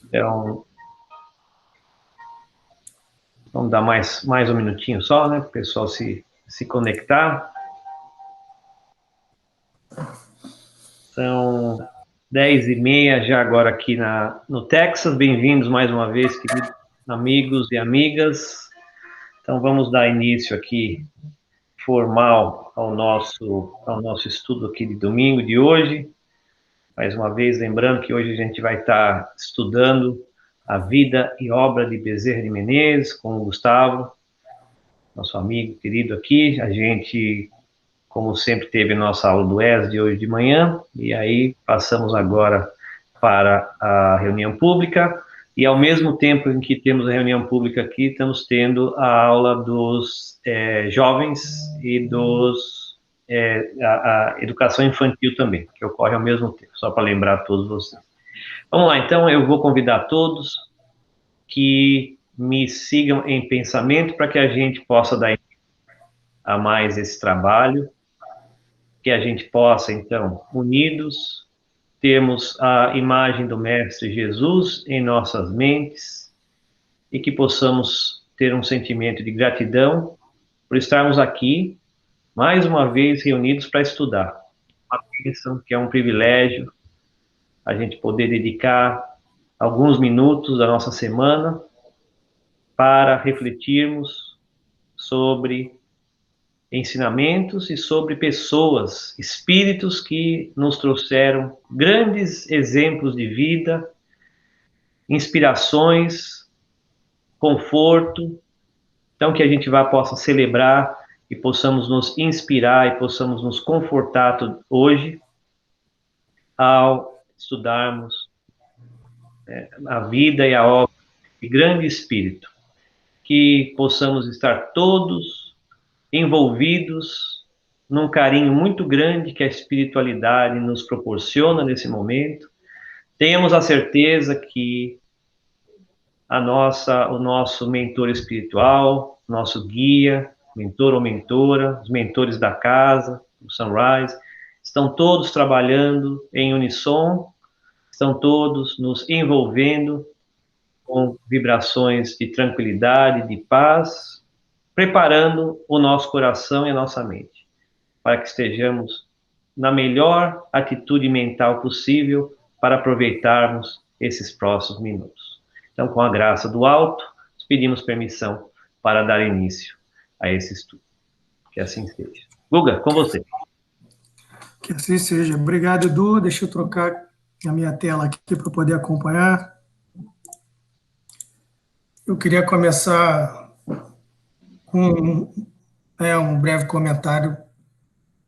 Então, vamos dar mais um minutinho só, né, para o pessoal se conectar. São 10h30 já agora aqui no Texas. Bem-vindos mais uma vez, queridos amigos e amigas. Então, vamos dar início aqui formal ao nosso estudo aqui de domingo de hoje. Mais uma vez, lembrando que hoje a gente vai estar estudando a vida e obra de Bezerra de Menezes com o Gustavo, nosso amigo querido aqui. A gente, como sempre, teve nossa aula do ESD hoje de manhã, e aí passamos agora para a reunião pública, e ao mesmo tempo em que temos a reunião pública aqui, estamos tendo a aula dos jovens e a educação infantil também, que ocorre ao mesmo tempo, só para lembrar a todos vocês. Vamos lá, então, eu vou convidar todos que me sigam em pensamento para que a gente possa dar a mais esse trabalho, que a gente possa, então, unidos, termos a imagem do Mestre Jesus em nossas mentes e que possamos ter um sentimento de gratidão por estarmos aqui, mais uma vez, reunidos para estudar. Uma bênção, que é um privilégio a gente poder dedicar alguns minutos da nossa semana para refletirmos sobre ensinamentos e sobre pessoas, espíritos que nos trouxeram grandes exemplos de vida, inspirações, conforto. Então, que a gente possa celebrar e possamos nos inspirar e possamos nos confortar hoje ao estudarmos a vida e a obra de grande espírito. Que possamos estar todos envolvidos num carinho muito grande que a espiritualidade nos proporciona nesse momento. Tenhamos a certeza que o nosso mentor espiritual, nosso guia, mentor ou mentora, os mentores da casa, o Sunrise, estão todos trabalhando em unissom, estão todos nos envolvendo com vibrações de tranquilidade, de paz, preparando o nosso coração e a nossa mente, para que estejamos na melhor atitude mental possível para aproveitarmos esses próximos minutos. Então, com a graça do alto, pedimos permissão para dar início a esse estudo. Que assim seja. Guga, com você. Que assim seja. Obrigado, Edu. Deixa eu trocar a minha tela aqui para poder acompanhar. Eu queria começar com um breve comentário,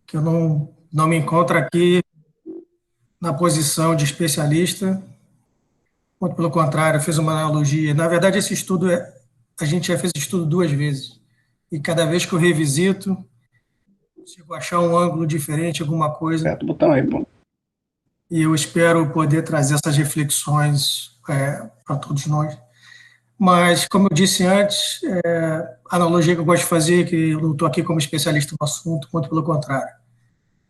que eu não me encontro aqui na posição de especialista, muito pelo contrário, eu fiz uma analogia. Na verdade, esse estudo, a gente já fez esse estudo 2 vezes, e cada vez que eu revisito, consigo achar um ângulo diferente, alguma coisa. Aperta o botão aí, pô. E eu espero poder trazer essas reflexões para todos nós. Mas, como eu disse antes, a analogia que eu gosto de fazer, que eu não estou aqui como especialista no assunto, muito pelo contrário.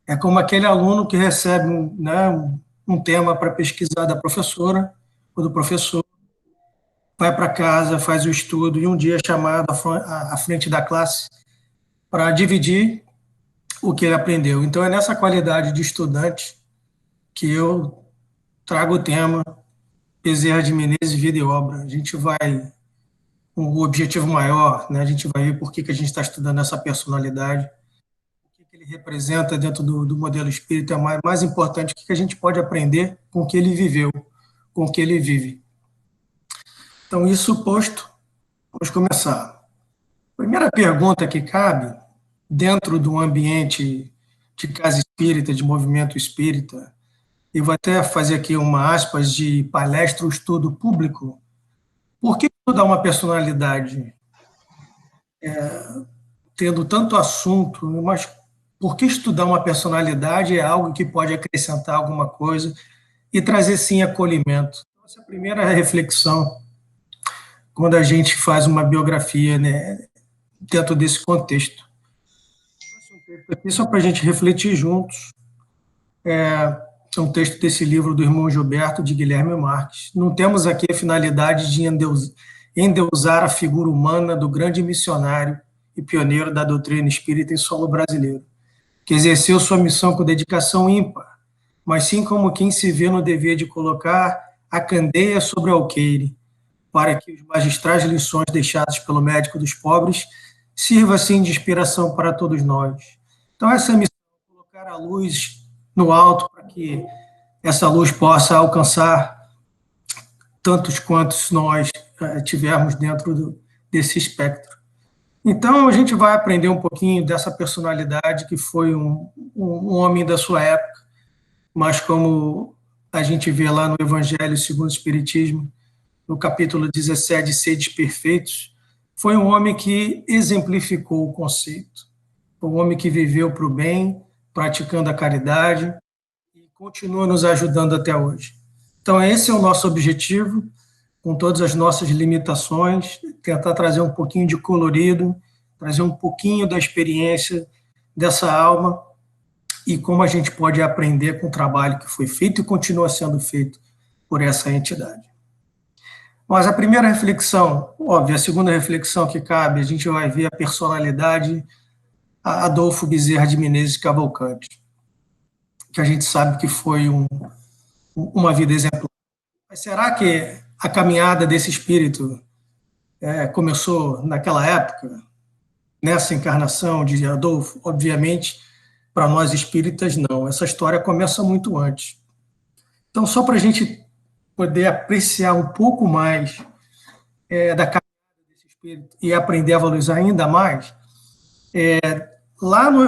É como aquele aluno que recebe um tema para pesquisar da professora ou do professor, vai para casa, faz o estudo e um dia é chamado à frente da classe para dividir o que ele aprendeu. Então, é nessa qualidade de estudante que eu trago o tema Bezerra de Menezes, Vida e Obra. A gente vai com o objetivo maior, né? A gente vai ver por que a gente está estudando essa personalidade, o que ele representa dentro do modelo espírita, mais importante, o que a gente pode aprender com o que ele viveu, com o que ele vive. Então, isso posto, vamos começar. Primeira pergunta que cabe, dentro do ambiente de casa espírita, de movimento espírita, e vou até fazer aqui uma aspas de palestra ou estudo público, por que estudar uma personalidade tendo tanto assunto, mas por que estudar uma personalidade é algo que pode acrescentar alguma coisa e trazer, sim, acolhimento? Essa é a primeira reflexão quando a gente faz uma biografia, né, dentro desse contexto. Aqui só para a gente refletir juntos. é um texto desse livro do irmão Gilberto, de Guilherme Marques. Não temos aqui a finalidade de endeusar a figura humana do grande missionário e pioneiro da doutrina espírita em solo brasileiro, que exerceu sua missão com dedicação ímpar, mas sim como quem se vê no dever de colocar a candeia sobre o alqueire, para que os magistrais lições deixadas pelo médico dos pobres sirva assim de inspiração para todos nós. Então essa missão é colocar a luz no alto para que essa luz possa alcançar tantos quantos nós tivermos dentro desse espectro. Então, a gente vai aprender um pouquinho dessa personalidade que foi um homem da sua época, mas como a gente vê lá no Evangelho segundo o Espiritismo, no capítulo 17, Sedes Perfeitos, foi um homem que exemplificou o conceito. Foi um homem que viveu para o bem, praticando a caridade, e continua nos ajudando até hoje. Então, esse é o nosso objetivo, com todas as nossas limitações, tentar trazer um pouquinho de colorido, trazer um pouquinho da experiência dessa alma e como a gente pode aprender com o trabalho que foi feito e continua sendo feito por essa entidade. Mas a primeira reflexão, óbvio, a segunda reflexão que cabe, a gente vai ver a personalidade Adolfo Bezerra de Menezes Cavalcante, que a gente sabe que foi uma vida exemplar. Mas será que a caminhada desse espírito começou naquela época, nessa encarnação de Adolfo? Obviamente, para nós espíritas, não. Essa história começa muito antes. Então, só para a gente poder apreciar um pouco mais da caminhada desse espírito e aprender a valorizar ainda mais, lá no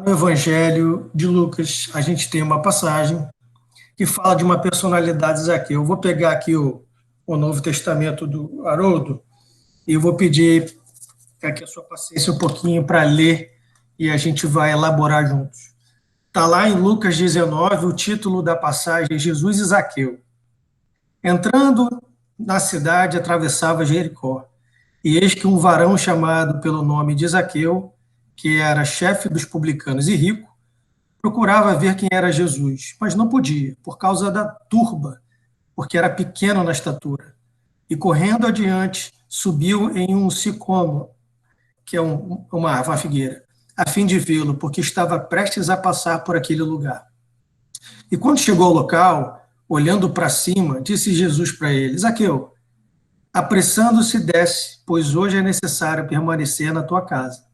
Evangelho de Lucas, a gente tem uma passagem que fala de uma personalidade de Zaqueu. Eu vou pegar aqui o Novo Testamento do Haroldo e eu vou pedir aqui a sua paciência um pouquinho para ler e a gente vai elaborar juntos. Está lá em Lucas 19, o título da passagem é Jesus e Zaqueu. Entrando na cidade, atravessava Jericó, e eis que um varão chamado pelo nome de Zaqueu, que era chefe dos publicanos e rico, procurava ver quem era Jesus, mas não podia, por causa da turba, porque era pequeno na estatura. E correndo adiante, subiu em um sicômoro, que é uma figueira, a fim de vê-lo, porque estava prestes a passar por aquele lugar. E quando chegou ao local, olhando para cima, disse Jesus para ele: Zaqueu, apressando-se, desce, pois hoje é necessário permanecer na tua casa.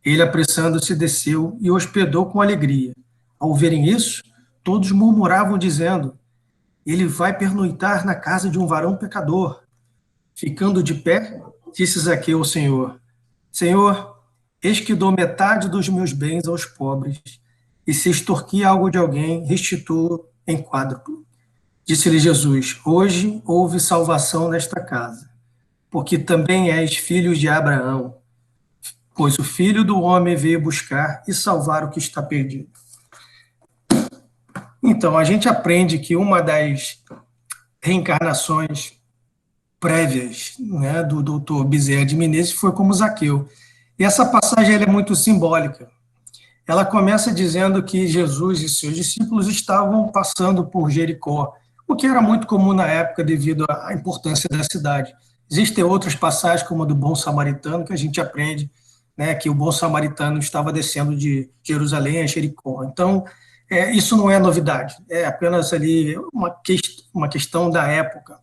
Ele, apressando-se, desceu e hospedou com alegria. Ao verem isso, todos murmuravam, dizendo: ele vai pernoitar na casa de um varão pecador. Ficando de pé, disse Zaqueu ao Senhor: Senhor, eis que dou metade dos meus bens aos pobres, e se extorquir algo de alguém, restituo em quádruplo. Disse-lhe Jesus: hoje houve salvação nesta casa, porque também és filho de Abraão, pois o Filho do Homem veio buscar e salvar o que está perdido. Então, a gente aprende que uma das reencarnações prévias, né, do doutor Bezerra de Menezes foi como Zaqueu. E essa passagem ela é muito simbólica. Ela começa dizendo que Jesus e seus discípulos estavam passando por Jericó, o que era muito comum na época devido à importância da cidade. Existem outras passagens, como a do bom samaritano, que a gente aprende, né, que o bom samaritano estava descendo de Jerusalém a Jericó. Então, isso não é novidade, é apenas ali uma questão da época.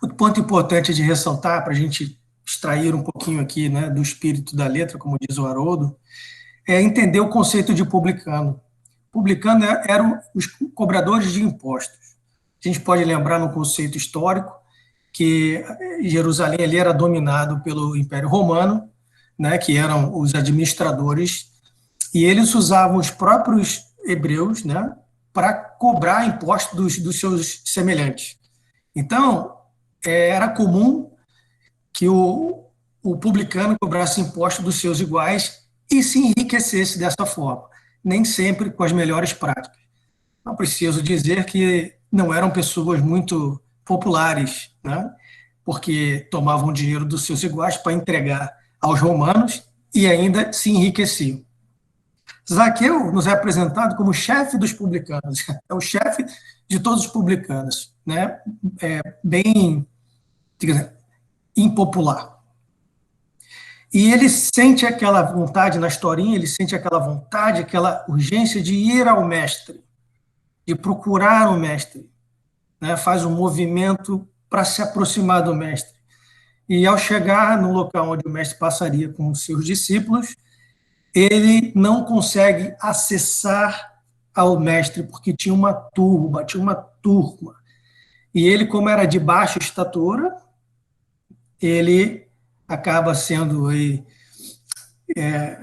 O ponto importante de ressaltar, para a gente extrair um pouquinho aqui, né, do espírito da letra, como diz o Haroldo, é entender o conceito de publicano. Publicano eram os cobradores de impostos. A gente pode lembrar no conceito histórico que Jerusalém ali era dominado pelo Império Romano, né, que eram os administradores, e eles usavam os próprios hebreus, né, para cobrar impostos dos seus semelhantes. Então, era comum que o publicano cobrasse impostos dos seus iguais e se enriquecesse dessa forma, nem sempre com as melhores práticas. Não preciso dizer que não eram pessoas muito populares, né, porque tomavam dinheiro dos seus iguais para entregar aos romanos e ainda se enriqueciam. Zaqueu nos é apresentado como chefe dos publicanos, é o chefe de todos os publicanos, né? Bem, digamos, impopular. E ele sente aquela vontade, na historinha, ele sente aquela vontade, aquela urgência de ir ao mestre, de procurar o mestre, né? Faz um movimento para se aproximar do mestre. E ao chegar no local onde o mestre passaria com os seus discípulos, ele não consegue acessar ao mestre, porque tinha uma turma. E ele, como era de baixa estatura, ele acaba sendo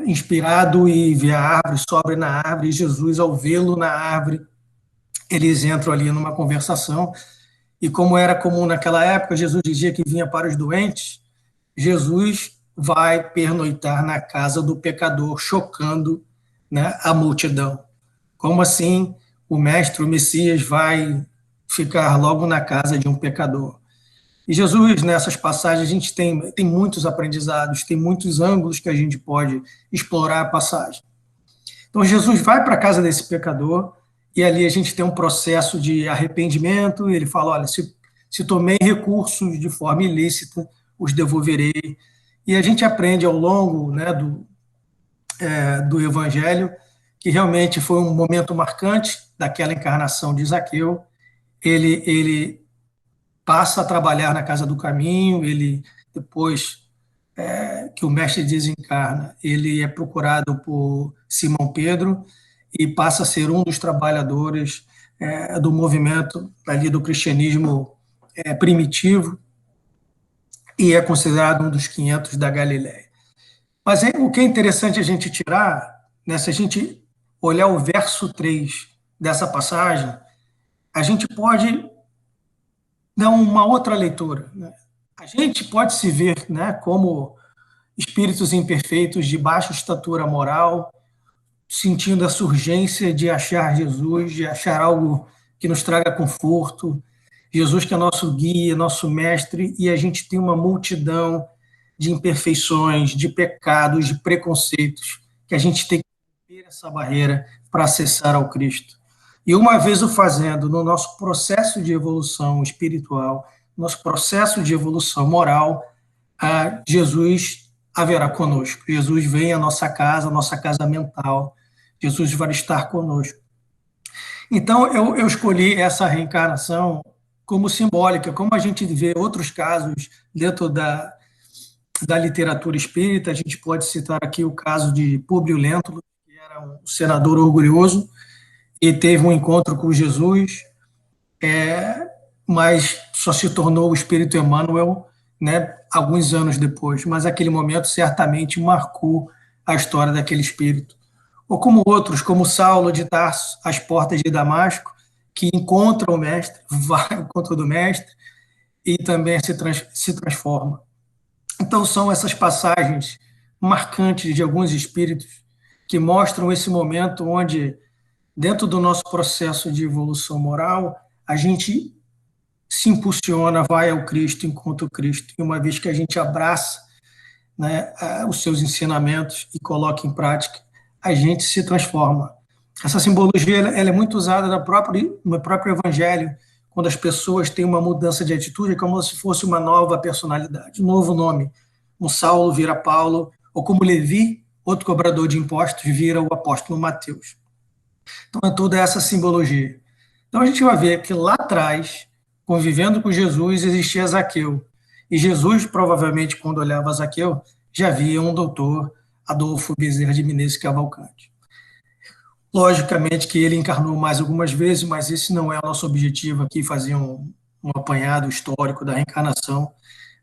inspirado e vê a árvore, sobe na árvore, e Jesus, ao vê-lo na árvore, eles entram ali numa conversação, e como era comum naquela época, Jesus dizia que vinha para os doentes, Jesus vai pernoitar na casa do pecador, chocando, né, a multidão. Como assim o mestre, o Messias, vai ficar logo na casa de um pecador? E Jesus, nessas passagens, a gente tem muitos aprendizados, tem muitos ângulos que a gente pode explorar a passagem. Então, Jesus vai para a casa desse pecador, e ali a gente tem um processo de arrependimento, e ele fala, olha, se tomei recursos de forma ilícita, os devolverei. E a gente aprende ao longo, né, do Evangelho que realmente foi um momento marcante daquela encarnação de Zaqueu. Ele passa a trabalhar na Casa do Caminho, ele depois que o mestre desencarna, ele é procurado por Simão Pedro e passa a ser um dos trabalhadores do movimento ali do cristianismo primitivo e é considerado um dos 500 da Galileia. Mas o que é interessante a gente tirar, né, se a gente olhar o verso 3 dessa passagem, a gente pode dar uma outra leitura, né? A gente pode se ver, né, como espíritos imperfeitos de baixa estatura moral, sentindo essa urgência de achar Jesus, de achar algo que nos traga conforto. Jesus que é nosso guia, nosso mestre, e a gente tem uma multidão de imperfeições, de pecados, de preconceitos, que a gente tem que romper essa barreira para acessar ao Cristo. E uma vez o fazendo, no nosso processo de evolução espiritual, nosso processo de evolução moral, Jesus haverá conosco. Jesus vem à nossa casa mental. Jesus vai estar conosco. Então, eu escolhi essa reencarnação como simbólica, como a gente vê outros casos dentro da literatura espírita. A gente pode citar aqui o caso de Públio Lentulus, que era um senador orgulhoso, e teve um encontro com Jesus, mas só se tornou o Espírito Emmanuel, né, alguns anos depois. Mas aquele momento certamente marcou a história daquele espírito. Ou como outros, como Saulo de Tarso, às portas de Damasco, que encontra o mestre, vai ao encontro do mestre e também se transforma. Então, são essas passagens marcantes de alguns espíritos que mostram esse momento onde, dentro do nosso processo de evolução moral, a gente se impulsiona, vai ao Cristo, encontra o Cristo. E uma vez que a gente abraça, né, os seus ensinamentos e coloca em prática, a gente se transforma. Essa simbologia ela é muito usada no próprio Evangelho, quando as pessoas têm uma mudança de atitude, é como se fosse uma nova personalidade, um novo nome. Um Saulo vira Paulo, ou como Levi, outro cobrador de impostos, vira o apóstolo Mateus. Então, é toda essa simbologia. Então, a gente vai ver que lá atrás, convivendo com Jesus, existia Zaqueu. E Jesus, provavelmente, quando olhava Zaqueu, já via um doutor, Adolfo Bezerra de Menezes Cavalcante. Logicamente que ele encarnou mais algumas vezes, mas esse não é o nosso objetivo aqui, fazer um apanhado histórico da reencarnação,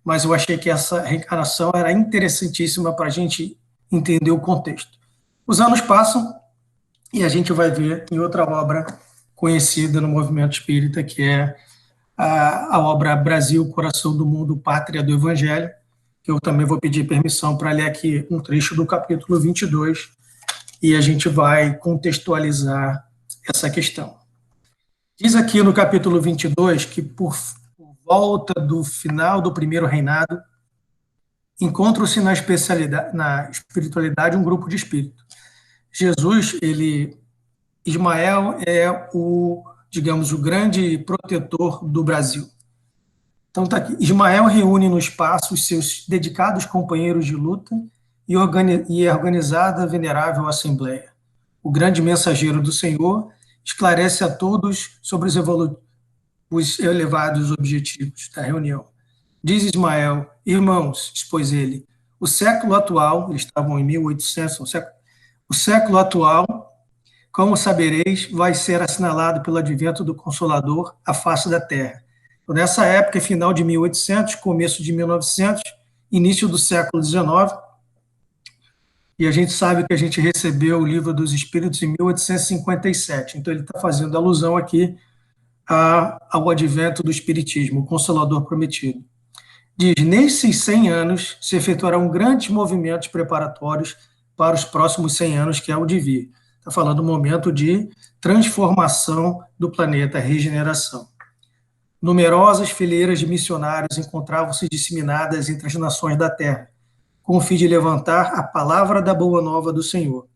mas eu achei que essa reencarnação era interessantíssima para a gente entender o contexto. Os anos passam e a gente vai ver em outra obra conhecida no movimento espírita, que é a obra Brasil, Coração do Mundo, Pátria do Evangelho, que eu também vou pedir permissão para ler aqui um trecho do capítulo 22, e a gente vai contextualizar essa questão. Diz aqui no capítulo 22 que por volta do final do primeiro reinado, encontra-se na espiritualidade um grupo de espíritos. Jesus, Ismael é digamos, o grande protetor do Brasil. Então, tá aqui. Ismael reúne no espaço os seus dedicados companheiros de luta e a organizada venerável assembleia. O grande mensageiro do Senhor esclarece a todos sobre os elevados objetivos da reunião. Diz Ismael: irmãos, expôs ele, o século atual, eles estavam em 1800, o século atual, como sabereis, vai ser assinalado pelo advento do Consolador à face da terra. Então, nessa época, final de 1800, começo de 1900, início do século XIX, e a gente sabe que a gente recebeu o Livro dos Espíritos em 1857. Então, ele está fazendo alusão aqui ao advento do Espiritismo, o Consolador Prometido. Diz: nesses 100 anos se efetuarão grandes movimentos preparatórios para os próximos 100 anos, que é o de vir. Está falando do momento de transformação do planeta, regeneração. Numerosas fileiras de missionários encontravam-se disseminadas entre as nações da terra, com o fim de levantar a palavra da boa nova do Senhor,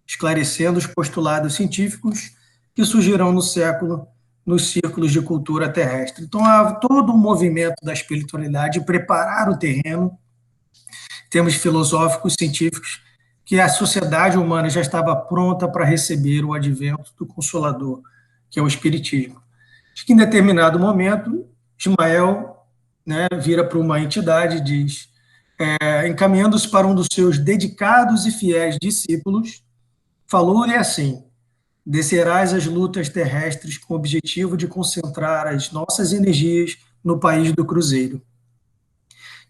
esclarecendo os postulados científicos que surgirão no século nos círculos de cultura terrestre. Então, há todo um movimento da espiritualidade de preparar o terreno, em termos filosóficos, científicos, que a sociedade humana já estava pronta para receber o advento do Consolador, que é o Espiritismo. Acho que em determinado momento, Ismael, né, vira para uma entidade e diz, encaminhando-se para um dos seus dedicados e fiéis discípulos, falou-lhe assim: descerás as lutas terrestres com o objetivo de concentrar as nossas energias no país do Cruzeiro,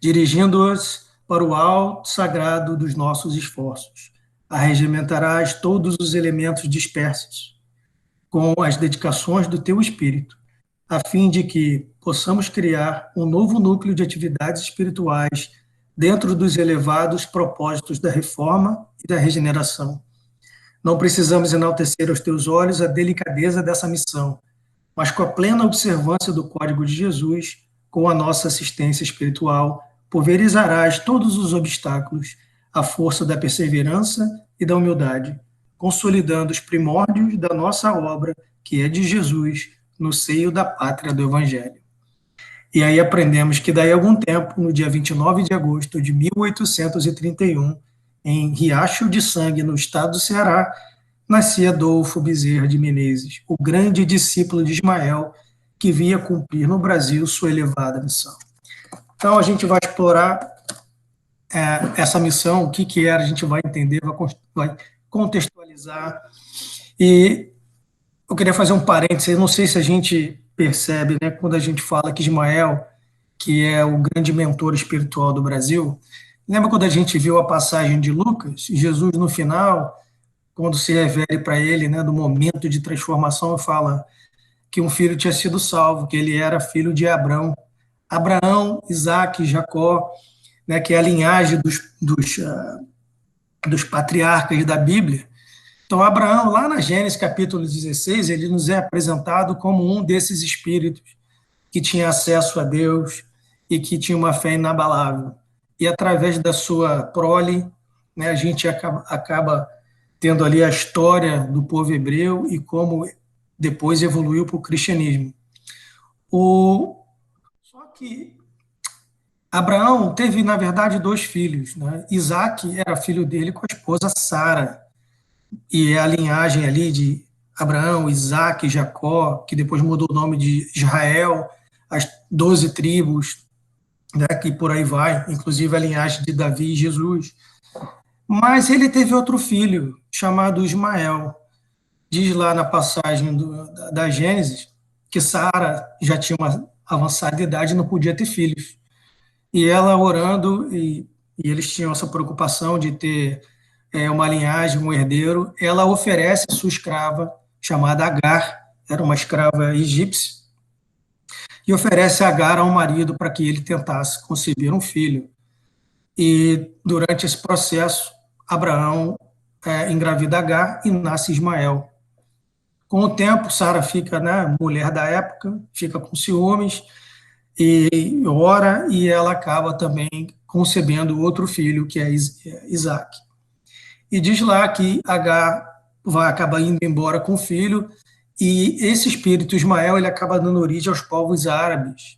dirigindo-as para o alto sagrado dos nossos esforços. Arregimentarás todos os elementos dispersos com as dedicações do teu espírito, a fim de que possamos criar um novo núcleo de atividades espirituais dentro dos elevados propósitos da reforma e da regeneração. Não precisamos enaltecer aos teus olhos a delicadeza dessa missão, mas com a plena observância do Código de Jesus, com a nossa assistência espiritual, pulverizarás todos os obstáculos à força da perseverança e da humildade, consolidando os primórdios da nossa obra, que é de Jesus, no seio da pátria do Evangelho. E aí aprendemos que daí a algum tempo, no dia 29 de agosto de 1831, em Riacho de Sangue, no estado do Ceará, nascia Adolfo Bezerra de Menezes, o grande discípulo de Ismael, que vinha cumprir no Brasil sua elevada missão. Então, a gente vai explorar essa missão, o que era, a gente vai entender, vai contextualizar. E eu queria fazer um parênteses, não sei se a gente percebe, né, quando a gente fala que Ismael, que é o grande mentor espiritual do Brasil, lembra quando a gente viu a passagem de Lucas, Jesus no final, quando se revela para ele, né, do momento de transformação, fala que um filho tinha sido salvo, que ele era filho de Abraão, Isaac, Jacó, né, que é a linhagem dos patriarcas da Bíblia. Então, Abraão, lá na Gênesis capítulo 16, ele nos é apresentado como um desses espíritos que tinha acesso a Deus e que tinha uma fé inabalável. E através da sua prole, né, a gente acaba tendo ali a história do povo hebreu e como depois evoluiu para o cristianismo. Só que Abraão teve, na verdade, 2 filhos, né? Isaac era filho dele com a esposa Sara, e é a linhagem ali de Abraão, Isaac, Jacó, que depois mudou o nome de Israel, as 12 tribos, né, que por aí vai, inclusive a linhagem de Davi e Jesus. Mas ele teve outro filho, chamado Ismael. Diz lá na passagem da Gênesis que Sara já tinha uma avançada idade e não podia ter filhos. E ela orando, e eles tinham essa preocupação de ter uma linhagem, um herdeiro, ela oferece sua escrava, chamada Agar, era uma escrava egípcia, e oferece Agar ao marido para que ele tentasse conceber um filho. E durante esse processo, Abraão engravida Agar e nasce Ismael. Com o tempo, Sara fica, né, mulher da época, fica com ciúmes, e ora, e ela acaba também concebendo outro filho, que é Isaac. e diz lá que Agar vai acabar indo embora com o filho, e esse espírito Ismael ele acaba dando origem aos povos árabes.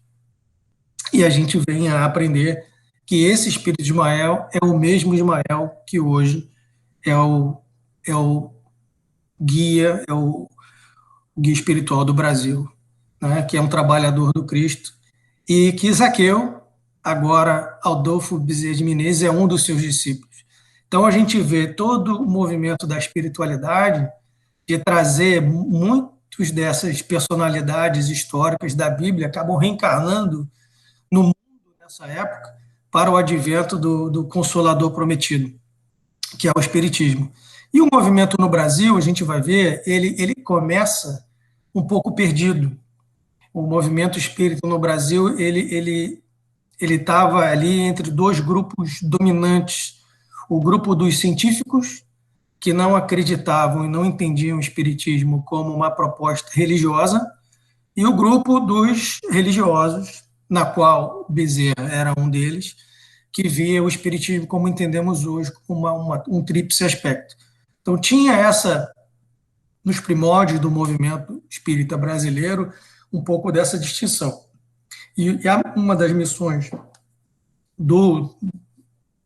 E a gente vem a aprender que esse espírito de Ismael é o mesmo Ismael que hoje é o guia, o guia espiritual do Brasil, né, que é um trabalhador do Cristo, e que Zaqueu, agora Adolfo Bezerra de Menezes, é um dos seus discípulos. Então a gente vê todo o movimento da espiritualidade de trazer muitos dessas personalidades históricas da Bíblia acabam reencarnando no mundo nessa época para o advento do Consolador prometido, que é o Espiritismo. E o movimento no Brasil, a gente vai ver, ele começa um pouco perdido. O movimento espírita no Brasil, ele estava ali entre dois grupos dominantes, o grupo dos científicos, que não acreditavam e não entendiam o espiritismo como uma proposta religiosa, e o grupo dos religiosos, na qual Bezerra era um deles, que via o espiritismo como entendemos hoje, como um tríplice aspecto. Então tinha essa, nos primórdios do movimento espírita brasileiro, um pouco dessa distinção. E uma das missões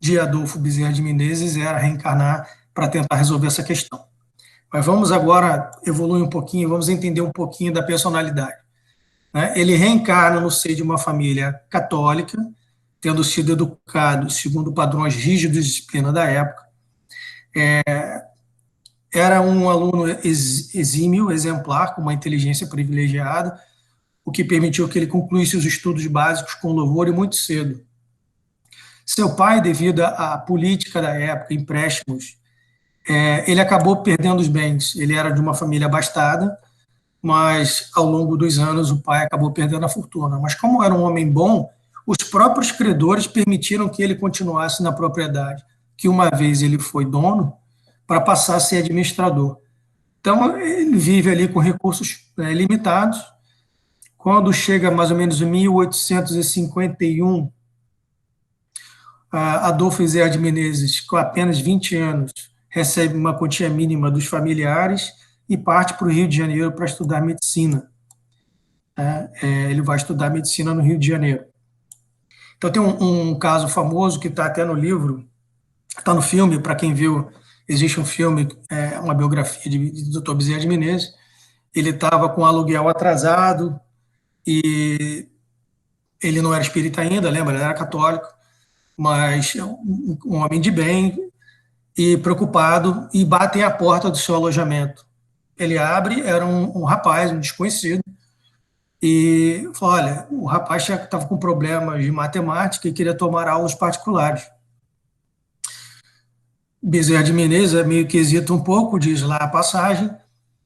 de Adolfo Bezerra de Menezes era reencarnar para tentar resolver essa questão. Mas vamos agora evoluir um pouquinho, vamos entender um pouquinho da personalidade. Ele reencarna no seio de uma família católica, tendo sido educado segundo padrões rígidos de disciplina da época. Era um aluno exímio, exemplar, com uma inteligência privilegiada, o que permitiu que ele concluísse os estudos básicos com louvor e muito cedo. Seu pai, devido à política da época, empréstimos, ele acabou perdendo os bens. Ele era de uma família abastada, mas ao longo dos anos o pai acabou perdendo a fortuna. Mas como era um homem bom, os próprios credores permitiram que ele continuasse na propriedade, que uma vez ele foi dono, para passar a ser administrador. Então, ele vive ali com recursos limitados. Quando chega mais ou menos em 1851, Adolfo Bezerra de Menezes, com apenas 20 anos, recebe uma quantia mínima dos familiares e parte para o Rio de Janeiro para estudar medicina. Ele vai estudar medicina no Rio de Janeiro. Então tem um caso famoso que está até no livro, está no filme, para quem viu, existe um filme, uma biografia de Dr. Bezerra de Menezes. Ele estava com aluguel atrasado e ele não era espírita ainda, lembra? Ele era católico, mas um homem de bem e preocupado, e batem à porta do seu alojamento. Ele abre, era um rapaz, um desconhecido, e falou, olha, o rapaz estava com problemas de matemática e queria tomar aulas particulares. Bezerra de Menezes meio que hesita um pouco, diz lá a passagem,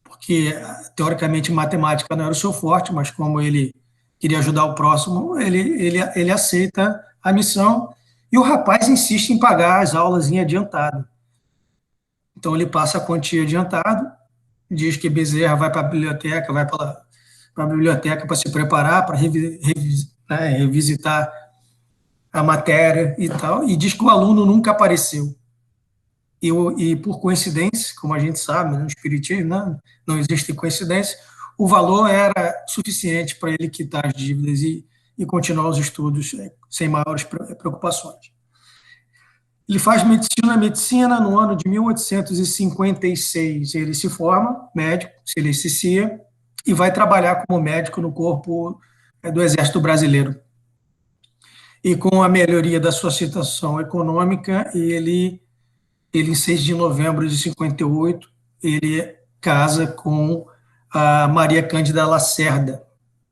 porque teoricamente matemática não era o seu forte, mas como ele queria ajudar o próximo, ele aceita a missão, e o rapaz insiste em pagar as aulas em adiantado. Então ele passa a quantia adiantada, diz que Bezerra vai para a biblioteca, para se preparar, para revisitar a matéria e tal, e diz que o aluno nunca apareceu. E por coincidência, como a gente sabe, no espiritismo não existe coincidência, o valor era suficiente para ele quitar as dívidas e continuar os estudos sem maiores preocupações. Ele faz medicina no ano de 1856. Ele se forma médico, se licencia e vai trabalhar como médico no corpo do Exército Brasileiro. E com a melhoria da sua situação econômica, ele em 6 de novembro de 58, ele casa com a Maria Cândida Lacerda,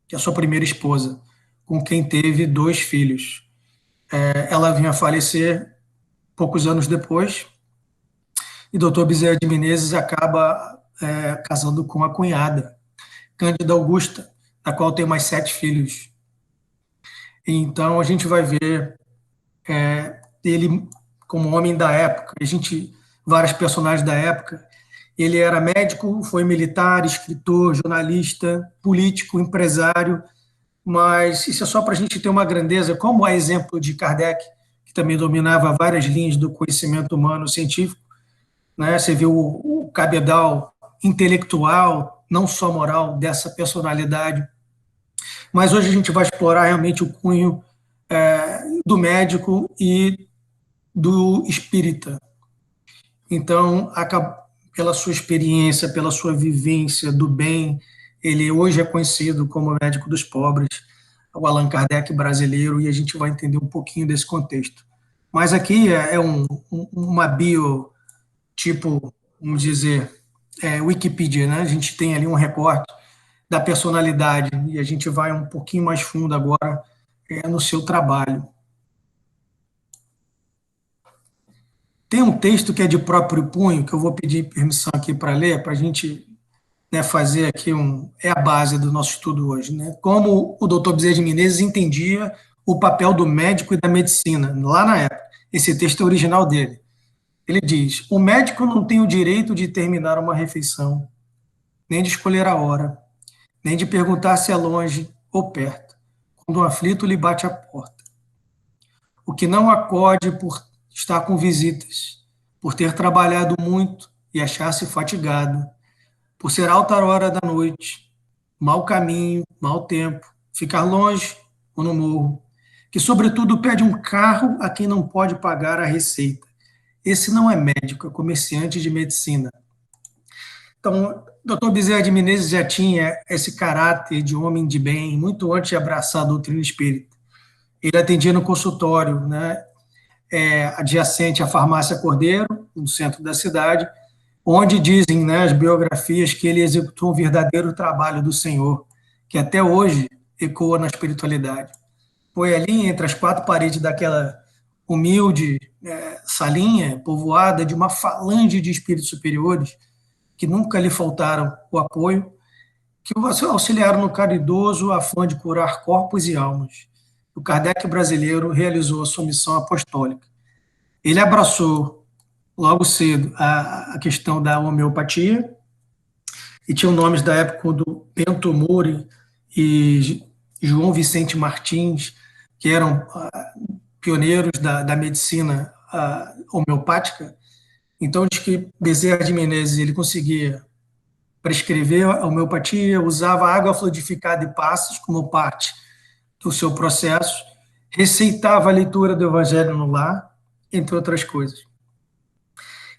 que é a sua primeira esposa, com quem teve 2 filhos. Ela vinha a falecer poucos anos depois, e Dr. Bezerra de Menezes acaba casando com a cunhada, Cândida Augusta, da qual tem mais 7 filhos. Então, a gente vai ver ele como homem da época, vários personagens da época. Ele era médico, foi militar, escritor, jornalista, político, empresário, mas isso é só para a gente ter uma grandeza, como a exemplo de Kardec, que também dominava várias linhas do conhecimento humano científico. né? Você viu o cabedal intelectual, não só moral, dessa personalidade. Mas hoje a gente vai explorar realmente o cunho do médico e do espírita. Então, pela sua experiência, pela sua vivência do bem, ele hoje é conhecido como médico dos pobres, o Allan Kardec brasileiro, e a gente vai entender um pouquinho desse contexto. Mas aqui é uma bio, tipo, vamos dizer, Wikipedia, né? A gente tem ali um recorte da personalidade, e a gente vai um pouquinho mais fundo agora no seu trabalho. Tem um texto que é de próprio punho, que eu vou pedir permissão aqui para ler, para a gente, né, fazer aqui é a base do nosso estudo hoje, né? Como o doutor Bezerra de Menezes entendia o papel do médico e da medicina, lá na época. Esse texto é original dele. Ele diz: o médico não tem o direito de terminar uma refeição, nem de escolher a hora, nem de perguntar se é longe ou perto, quando um aflito lhe bate à porta. O que não acode por estar com visitas, por ter trabalhado muito e achar-se fatigado, por ser alta hora da noite, mau caminho, mau tempo, ficar longe ou no morro, que sobretudo pede um carro a quem não pode pagar a receita. Esse não é médico, é comerciante de medicina. Então, o Dr. Bezerra de Menezes já tinha esse caráter de homem de bem, muito antes de abraçar a doutrina espírita. Ele atendia no consultório, né, adjacente à farmácia Cordeiro, no centro da cidade, onde dizem, né, as biografias que ele executou um verdadeiro trabalho do Senhor, que até hoje ecoa na espiritualidade. Foi ali, entre as quatro paredes daquela humilde salinha, povoada de uma falange de espíritos superiores, que nunca lhe faltaram o apoio, que o auxiliaram no caridoso afã de curar corpos e almas. O Kardec brasileiro realizou a sua missão apostólica. Ele abraçou logo cedo a questão da homeopatia, e tinham nomes da época do Bento Muri e João Vicente Martins, que eram pioneiros da medicina homeopática. Então, diz que Bezerra de Menezes ele conseguia prescrever a homeopatia, usava água fluidificada e passos como parte do seu processo, receitava a leitura do Evangelho no lar, entre outras coisas.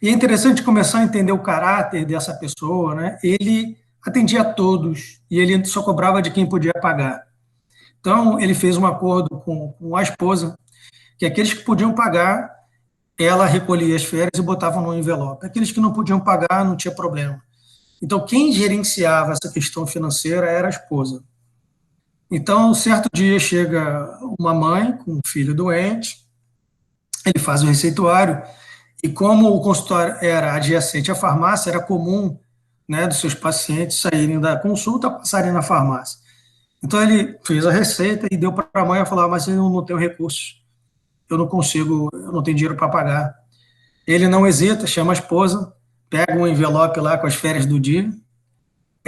E é interessante começar a entender o caráter dessa pessoa, né? Ele atendia a todos e ele só cobrava de quem podia pagar. Então, ele fez um acordo com a esposa, que aqueles que podiam pagar, ela recolhia as férias e botava no envelope. Aqueles que não podiam pagar, não tinha problema. Então, quem gerenciava essa questão financeira era a esposa. Então, um certo dia chega uma mãe com um filho doente, ele faz o receituário, e como o consultório era adjacente à farmácia, era comum, né, dos seus pacientes saírem da consulta, passarem na farmácia. Então, ele fez a receita e deu para a mãe e falou: mas eu não tenho recursos, eu não consigo, eu não tenho dinheiro para pagar. Ele não hesita, chama a esposa, pega um envelope lá com as férias do dia,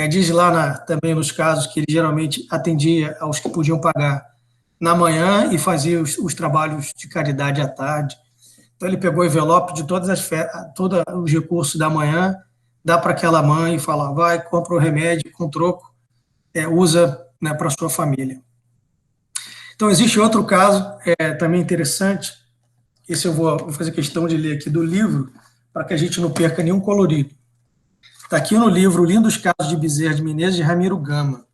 diz lá também nos casos que ele geralmente atendia aos que podiam pagar na manhã e fazia os trabalhos de caridade à tarde. Então ele pegou o envelope de todos os recursos da manhã, dá para aquela mãe e fala: vai, compra o remédio com troco, usa, né, para a sua família. Então existe outro caso também interessante, esse eu vou fazer questão de ler aqui do livro, para que a gente não perca nenhum colorido. Está aqui no livro Lindos Casos de Bezerra de Menezes, de Ramiro Gama.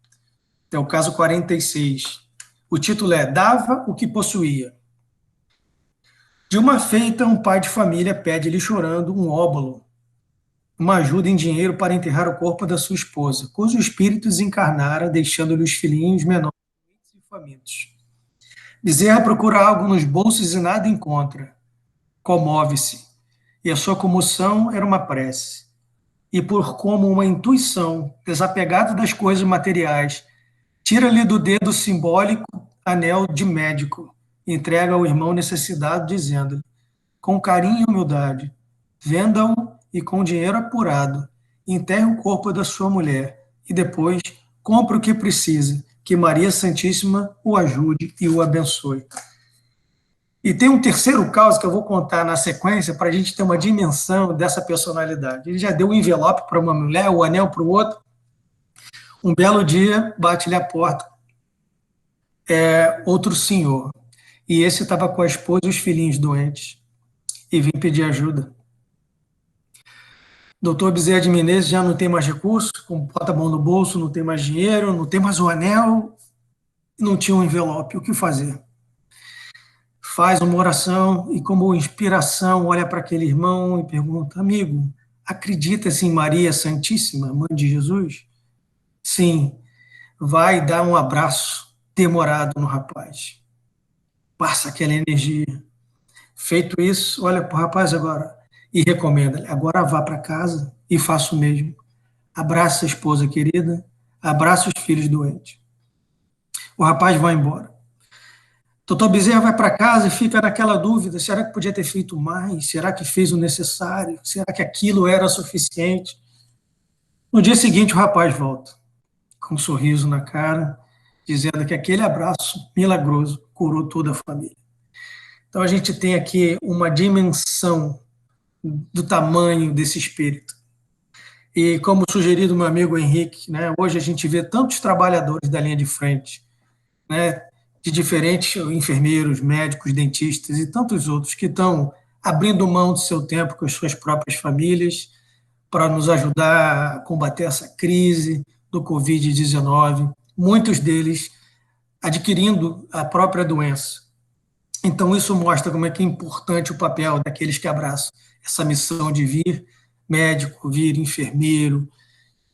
É o caso 46. O título é Dava o que possuía. De uma feita, um pai de família pede-lhe chorando um óbolo, uma ajuda em dinheiro para enterrar o corpo da sua esposa, cujo espírito desencarnara, deixando-lhe os filhinhos menores e famintos. Bezerra procura algo nos bolsos e nada encontra. Comove-se, e a sua comoção era uma prece. E por como uma intuição, desapegada das coisas materiais, tira-lhe do dedo simbólico anel de médico, entrega ao irmão necessitado, dizendo-lhe, com carinho e humildade, venda-o e com dinheiro apurado, enterre o corpo da sua mulher e depois compre o que precisa, que Maria Santíssima o ajude e o abençoe. E tem um terceiro caso que eu vou contar na sequência para a gente ter uma dimensão dessa personalidade. Ele já deu um envelope para uma mulher, o anel para o outro. Um belo dia, bate-lhe a porta outro senhor. E esse estava com a esposa e os filhinhos doentes. E vim pedir ajuda. Doutor Bezerra de Menezes já não tem mais recurso, bota a mão no bolso, não tem mais dinheiro, não tem mais o anel, não tinha um envelope. O que fazer? Faz uma oração e, como inspiração, olha para aquele irmão e pergunta: amigo, acredita-se em Maria Santíssima, mãe de Jesus? Sim. Vai dar um abraço demorado no rapaz. Passa aquela energia. Feito isso, olha para o rapaz agora e recomenda: agora vá para casa e faça o mesmo. Abraça a esposa querida, abraça os filhos doentes. O rapaz vai embora. Doutor Bezerra vai para casa e fica naquela dúvida: será que podia ter feito mais? Será que fez o necessário? Será que aquilo era suficiente? No dia seguinte, o rapaz volta, com um sorriso na cara, dizendo que aquele abraço milagroso curou toda a família. Então, a gente tem aqui uma dimensão do tamanho desse espírito. E, como sugerido do meu amigo Henrique, né, hoje a gente vê tantos trabalhadores da linha de frente, né, de diferentes enfermeiros, médicos, dentistas e tantos outros que estão abrindo mão do seu tempo com as suas próprias famílias para nos ajudar a combater essa crise do Covid-19, muitos deles adquirindo a própria doença. Então, isso mostra como é que é importante o papel daqueles que abraçam essa missão de vir médico, vir enfermeiro,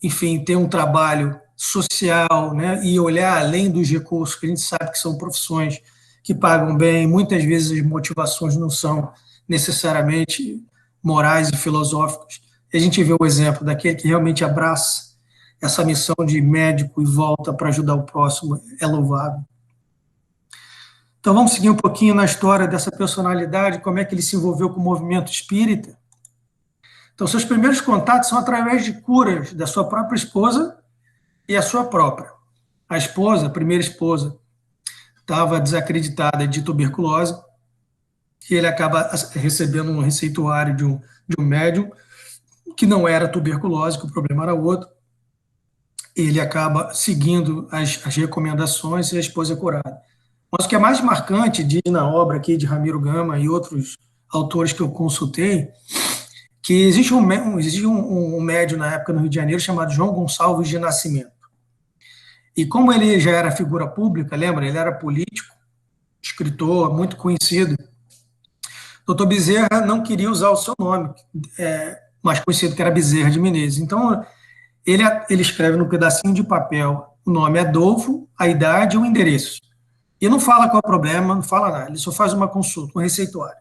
enfim, ter um trabalho social, né, e olhar além dos recursos, que a gente sabe que são profissões que pagam bem, muitas vezes as motivações não são necessariamente morais e filosóficas. E a gente vê o exemplo daquele que realmente abraça essa missão de médico e volta para ajudar o próximo, é louvável. Então, vamos seguir um pouquinho na história dessa personalidade, como é que ele se envolveu com o movimento espírita. Então, seus primeiros contatos são através de curas da sua própria esposa e a sua própria. A esposa, a primeira esposa, estava desacreditada de tuberculose, e ele acaba recebendo um receituário de um médium que não era tuberculose, que o problema era outro. Ele acaba seguindo as recomendações e a esposa é curada. Mas o que é mais marcante, diz na obra aqui de Ramiro Gama e outros autores que eu consultei, que existe um médium na época no Rio de Janeiro chamado João Gonçalves de Nascimento. E como ele já era figura pública, lembra? Ele era político, escritor, muito conhecido. Doutor Bezerra não queria usar o seu nome, mais conhecido que era Bezerra de Menezes. Então, ele escreve num pedacinho de papel o nome Adolfo, a idade e o endereço. E não fala qual é o problema, não fala nada, ele só faz uma consulta, um receituário.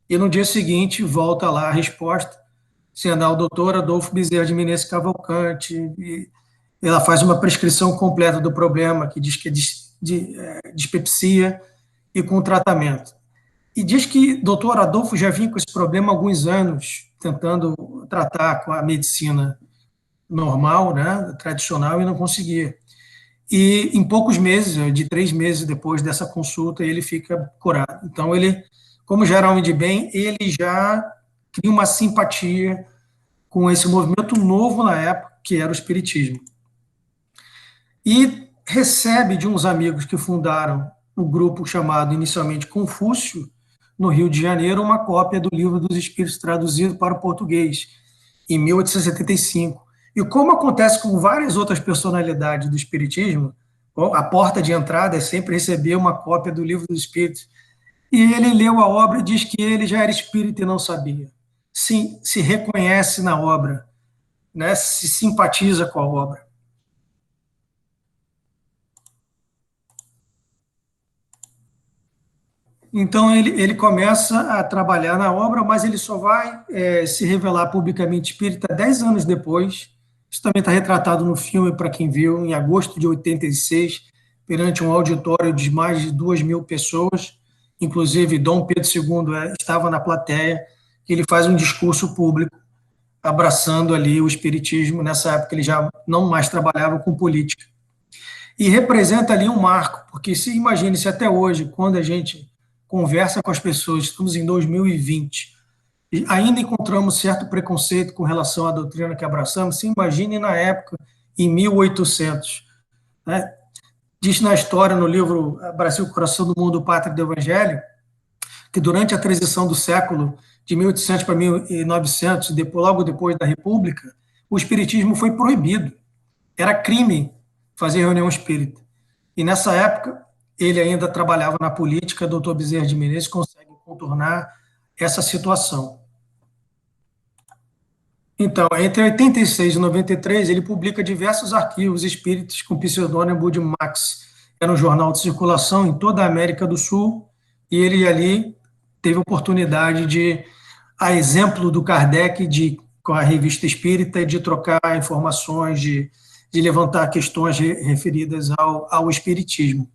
E no dia seguinte, volta lá a resposta, sendo o doutor Adolfo Bezerra de Menezes Cavalcante, e ela faz uma prescrição completa do problema, que diz que é dispepsia e com tratamento. E diz que o doutor Adolfo já vinha com esse problema há alguns anos, tentando tratar com a medicina normal, né, tradicional, e não conseguia. E em poucos meses, de 3 meses depois dessa consulta, ele fica curado. Então, ele, como já era homem de bem, ele já cria uma simpatia com esse movimento novo na época, que era o espiritismo. E recebe de uns amigos que fundaram o grupo chamado inicialmente Confúcio, no Rio de Janeiro, uma cópia do Livro dos Espíritos traduzido para o português, em 1875. E como acontece com várias outras personalidades do espiritismo, a porta de entrada é sempre receber uma cópia do Livro dos Espíritos. E ele leu a obra e diz que ele já era espírita e não sabia. Se reconhece na obra, né, se simpatiza com a obra. Então, ele começa a trabalhar na obra, mas ele só vai se revelar publicamente espírita 10 anos depois. Isso também está retratado no filme, para quem viu, em agosto de 86, perante um auditório de mais de 2.000 pessoas, inclusive Dom Pedro II estava na plateia, que ele faz um discurso público, abraçando ali o espiritismo. Nessa época ele já não mais trabalhava com política. E representa ali um marco, porque se imagine se até hoje, quando a gente conversa com as pessoas, estamos em 2020, e ainda encontramos certo preconceito com relação à doutrina que abraçamos. Se imagine na época, em 1800. Né? Diz na história, no livro Brasil, Coração do Mundo, Pátria do Evangelho, que durante a transição do século de 1800 para 1900, logo depois da República, o espiritismo foi proibido. Era crime fazer reunião espírita. E nessa época, ele ainda trabalhava na política, doutor Bezerra de Menezes consegue contornar essa situação. Então, entre 86 e 93, ele publica diversos arquivos espíritas com pseudônimo de Max. Era um jornal de circulação em toda a América do Sul, e ele ali teve a oportunidade de, a exemplo do Kardec, com a Revista Espírita, de trocar informações, de levantar questões referidas ao espiritismo.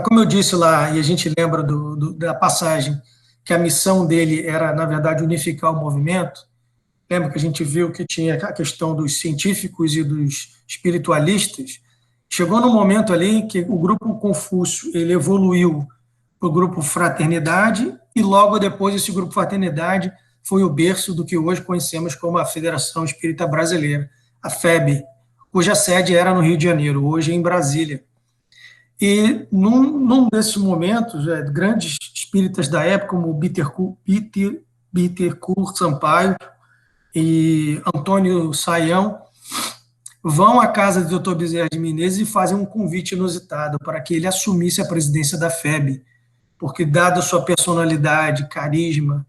Como eu disse lá, e a gente lembra da passagem, que a missão dele era, na verdade, unificar o movimento. Lembra que a gente viu que tinha a questão dos científicos e dos espiritualistas? Chegou no momento ali que o grupo Confúcio ele evoluiu para o grupo Fraternidade, e logo depois esse grupo Fraternidade foi o berço do que hoje conhecemos como a Federação Espírita Brasileira, a FEB, cuja sede era no Rio de Janeiro, hoje em Brasília. E num desses momentos, grandes espíritas da época, como Bittencourt Sampaio e Antônio Saião, vão à casa do Dr. Bezerra de Menezes e fazem um convite inusitado para que ele assumisse a presidência da FEB, porque, dada sua personalidade, carisma,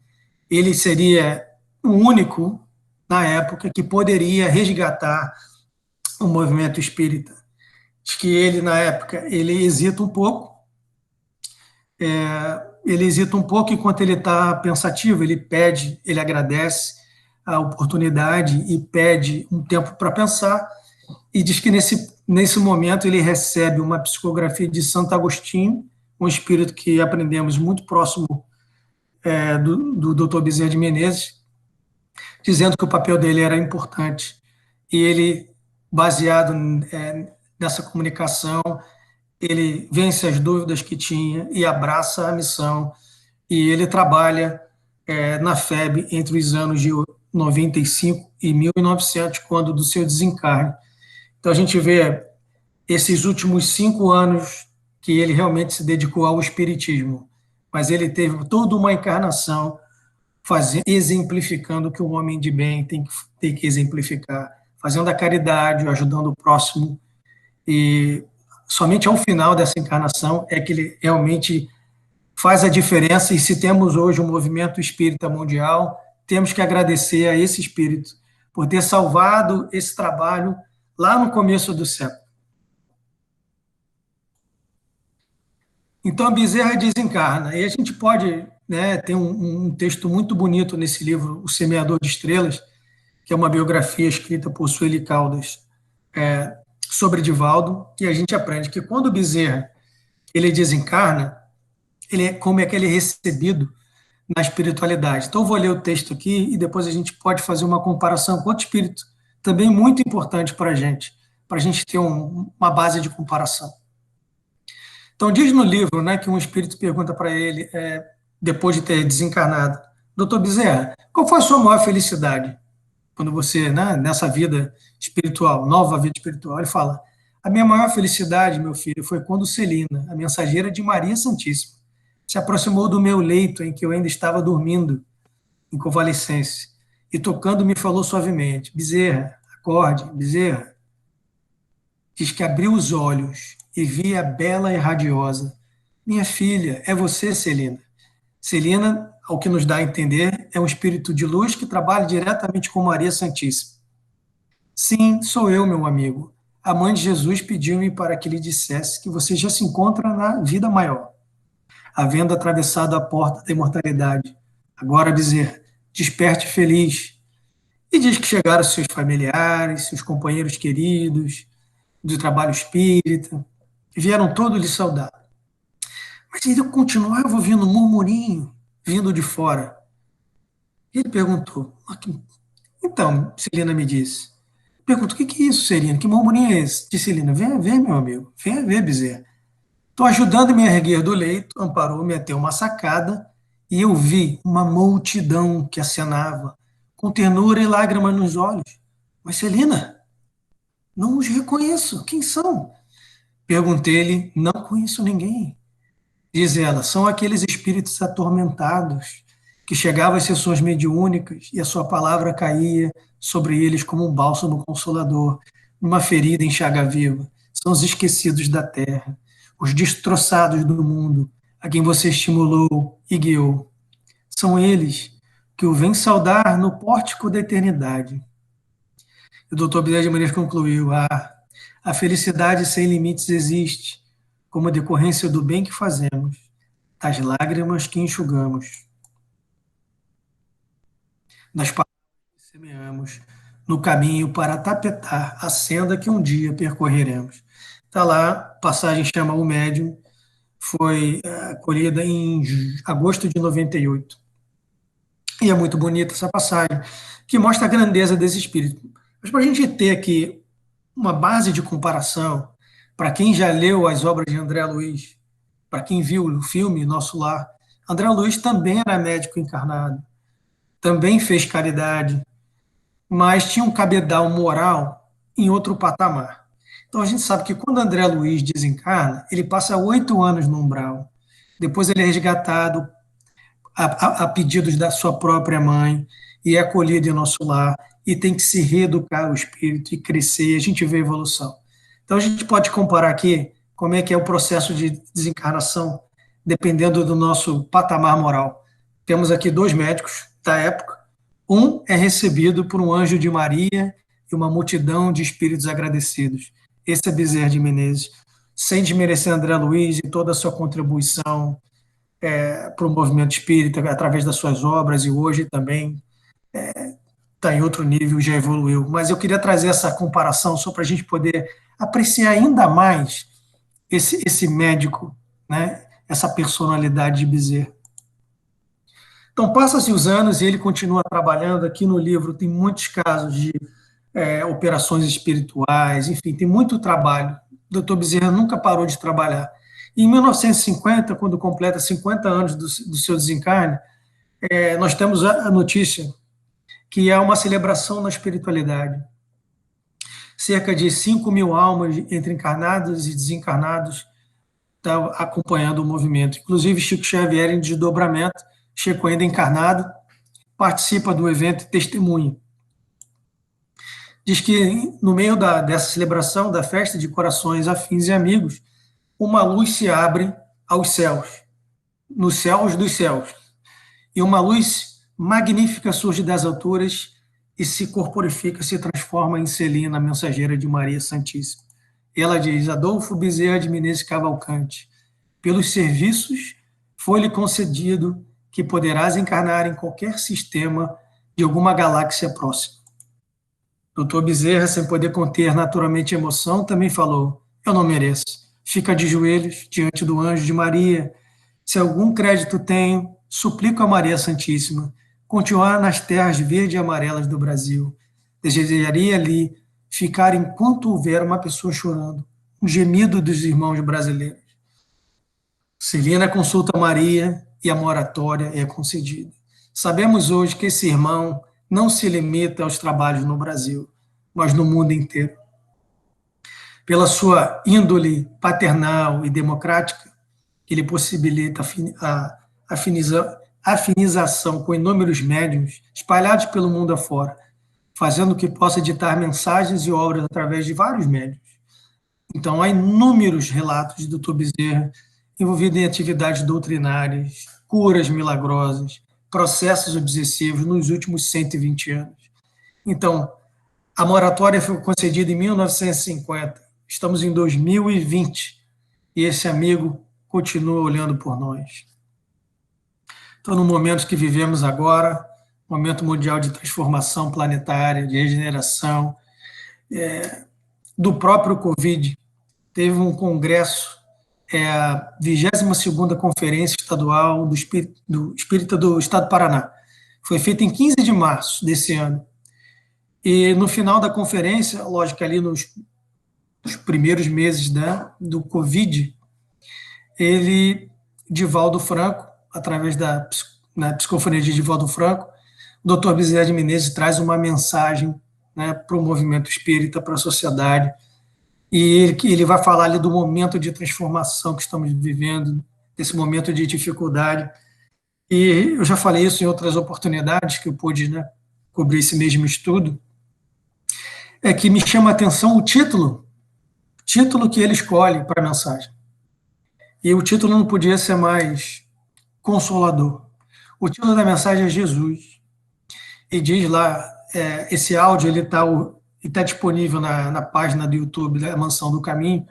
ele seria o único, na época, que poderia resgatar o movimento espírita. Diz que ele, na época, ele hesita um pouco, enquanto ele está pensativo, ele agradece a oportunidade e pede um tempo para pensar, e diz que nesse momento ele recebe uma psicografia de Santo Agostinho, um espírito que aprendemos muito próximo do Dr. Bezerra de Menezes, dizendo que o papel dele era importante. E ele, baseado nessa comunicação, ele vence as dúvidas que tinha e abraça a missão. E ele trabalha na FEB entre os anos de 95 e 1900, quando do seu desencarne. Então a gente vê esses últimos 5 anos que ele realmente se dedicou ao espiritismo, mas ele teve toda uma encarnação exemplificando o que o homem de bem tem que exemplificar, fazendo a caridade, ajudando o próximo, e somente ao final dessa encarnação é que ele realmente faz a diferença. E se temos hoje um movimento espírita mundial, temos que agradecer a esse espírito por ter salvado esse trabalho lá no começo do século. Então, a Bezerra desencarna, e a gente pode, tem um texto muito bonito nesse livro, O Semeador de Estrelas, que é uma biografia escrita por Sueli Caldas, sobre Divaldo, e a gente aprende que quando o Bezerra ele desencarna, como é que ele é recebido na espiritualidade. Então, eu vou ler o texto aqui e depois a gente pode fazer uma comparação com outro espírito, também muito importante para a gente ter uma base de comparação. Então, diz no livro que um espírito pergunta para ele, depois de ter desencarnado: doutor Bezerra, qual foi a sua maior felicidade quando você, nessa vida espiritual, nova vida espiritual? Ele fala: a minha maior felicidade, meu filho, foi quando Celina, a mensageira de Maria Santíssima, se aproximou do meu leito em que eu ainda estava dormindo, em convalescência, e tocando me falou suavemente: Bezerra, acorde, Bezerra. Diz que abriu os olhos e via bela e radiosa: minha filha, é você, Celina. Celina, ao que nos dá a entender, é um espírito de luz que trabalha diretamente com Maria Santíssima. Sim, sou eu, meu amigo. A mãe de Jesus pediu-me para que lhe dissesse que você já se encontra na vida maior, havendo atravessado a porta da imortalidade. Agora, Bezerra, desperte feliz. E diz que chegaram seus familiares, seus companheiros queridos do trabalho espírita, vieram todos lhe saudar. Mas ele continuava ouvindo um murmurinho vindo de fora. E ele perguntou: então, Celina me disse. Perguntou: o que é isso, Celina? Que murmurinho é esse? Disse Celina: vem ver, meu amigo, venha ver, Bezerra. Então, ajudando-me a erguer do leito, amparou-me até uma sacada, e eu vi uma multidão que acenava, com ternura e lágrimas nos olhos. Mas, Celina, não os reconheço. Quem são? Perguntei-lhe, não conheço ninguém. Diz ela, são aqueles espíritos atormentados que chegavam às sessões mediúnicas e a sua palavra caía sobre eles como um bálsamo consolador, numa ferida em chaga viva. São os esquecidos da terra, os destroçados do mundo, a quem você estimulou e guiou. São eles que o vêm saudar no pórtico da eternidade. O doutor Bezerra de Menezes concluiu, a felicidade sem limites existe, como decorrência do bem que fazemos, das lágrimas que enxugamos, das palavras que semeamos, no caminho para tapetar a senda que um dia percorreremos. Está lá, passagem chama O Médium, foi colhida em agosto de 98. E é muito bonita essa passagem, que mostra a grandeza desse espírito. Mas para a gente ter aqui uma base de comparação, para quem já leu as obras de André Luiz, para quem viu o filme Nosso Lar, André Luiz também era médico encarnado, também fez caridade, mas tinha um cabedal moral em outro patamar. Então a gente sabe que quando André Luiz desencarna, ele passa 8 anos no umbral. Depois ele é resgatado a pedidos da sua própria mãe e é acolhido em Nosso Lar e tem que se reeducar o espírito e crescer, e a gente vê a evolução. Então a gente pode comparar aqui como é que é o processo de desencarnação, dependendo do nosso patamar moral. Temos aqui 2 médicos da época, um é recebido por um anjo de Maria e uma multidão de espíritos agradecidos. Esse é Bezerra de Menezes, sem desmerecer André Luiz e toda a sua contribuição para o movimento espírita, através das suas obras, e hoje também está em outro nível, já evoluiu. Mas eu queria trazer essa comparação só para a gente poder apreciar ainda mais esse médico, né? Essa personalidade de Bezerra. Então, passa-se os anos e ele continua trabalhando. Aqui no livro tem muitos casos de operações espirituais, enfim, tem muito trabalho. O doutor Bezerra nunca parou de trabalhar. Em 1950, quando completa 50 anos do seu desencarne, nós temos a notícia que é uma celebração na espiritualidade. Cerca de 5.000 almas entre encarnados e desencarnados estão acompanhando o movimento. Inclusive, Chico Xavier, em desdobramento, Chico ainda encarnado, participa do evento e testemunha. Diz que no meio dessa celebração, da festa de corações afins e amigos, uma luz se abre aos céus, nos céus dos céus, e uma luz magnífica surge das alturas e se corporifica, se transforma em Celina, mensageira de Maria Santíssima. Ela diz, Adolfo Bezerra de Menezes Cavalcante, pelos serviços foi-lhe concedido que poderás encarnar em qualquer sistema de alguma galáxia próxima. Doutor Bezerra, sem poder conter naturalmente emoção, também falou, eu não mereço. Fica de joelhos diante do anjo de Maria. Se algum crédito tenho, suplico a Maria Santíssima continuar nas terras verdes e amarelas do Brasil. Desejaria ali ficar enquanto houver uma pessoa chorando, um gemido dos irmãos brasileiros. Celina consulta Maria e a moratória é concedida. Sabemos hoje que esse irmão não se limita aos trabalhos no Brasil, mas no mundo inteiro. Pela sua índole paternal e democrática, ele possibilita a afinização com inúmeros médiuns espalhados pelo mundo afora, fazendo que possa editar mensagens e obras através de vários médiuns. Então, há inúmeros relatos do Dr. Bezerra envolvido em atividades doutrinárias, curas milagrosas, processos obsessivos nos últimos 120 anos. Então, a moratória foi concedida em 1950, estamos em 2020, e esse amigo continua olhando por nós. Então, no momento que vivemos agora, momento mundial de transformação planetária, de regeneração, do próprio Covid, teve um congresso, a 22ª Conferência Estadual do Espírita do Estado do Paraná. Foi feita em 15 de março desse ano. E no final da conferência, lógico, ali nos primeiros meses do Covid, ele, Divaldo Franco, através da psicofonia de Divaldo Franco, o Dr. Bezerra de Menezes traz uma mensagem, né, para o movimento espírita, para a sociedade, e ele vai falar ali do momento de transformação que estamos vivendo, desse momento de dificuldade. E eu já falei isso em outras oportunidades que eu pude, né, cobrir esse mesmo estudo, é que me chama a atenção o título que ele escolhe para a mensagem. E o título não podia ser mais consolador. O título da mensagem é Jesus. E diz lá, esse áudio ele está disponível na página do YouTube da Mansão do Caminho.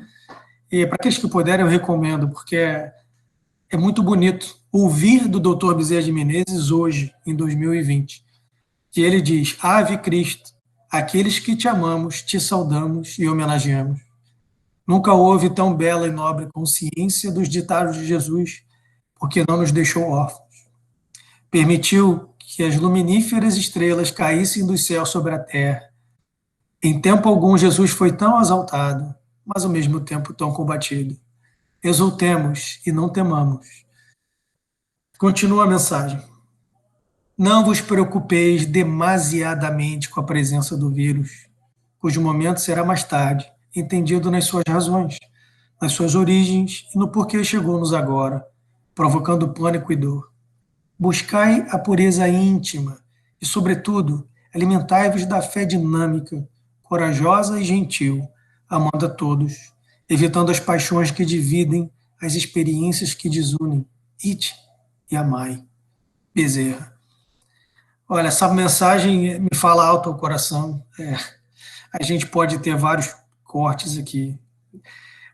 E para aqueles que puderem, eu recomendo, porque é muito bonito ouvir do Dr. Bezerra de Menezes hoje, em 2020. Que ele diz: Ave Cristo, aqueles que te amamos, te saudamos e homenageamos. Nunca houve tão bela e nobre consciência dos ditados de Jesus, porque não nos deixou órfãos. Permitiu que as luminíferas estrelas caíssem do céu sobre a terra. Em tempo algum, Jesus foi tão exaltado, mas ao mesmo tempo tão combatido. Exultemos e não temamos. Continua a mensagem. Não vos preocupeis demasiadamente com a presença do vírus, cujo momento será mais tarde, entendido nas suas razões, nas suas origens e no porquê chegou-nos agora, provocando pânico e dor. Buscai a pureza íntima e, sobretudo, alimentai-vos da fé dinâmica, corajosa e gentil, amando a todos, evitando as paixões que dividem, as experiências que desunem. Ide e amai. Bezerra. Olha, essa mensagem me fala alto ao coração. A gente pode ter vários cortes aqui,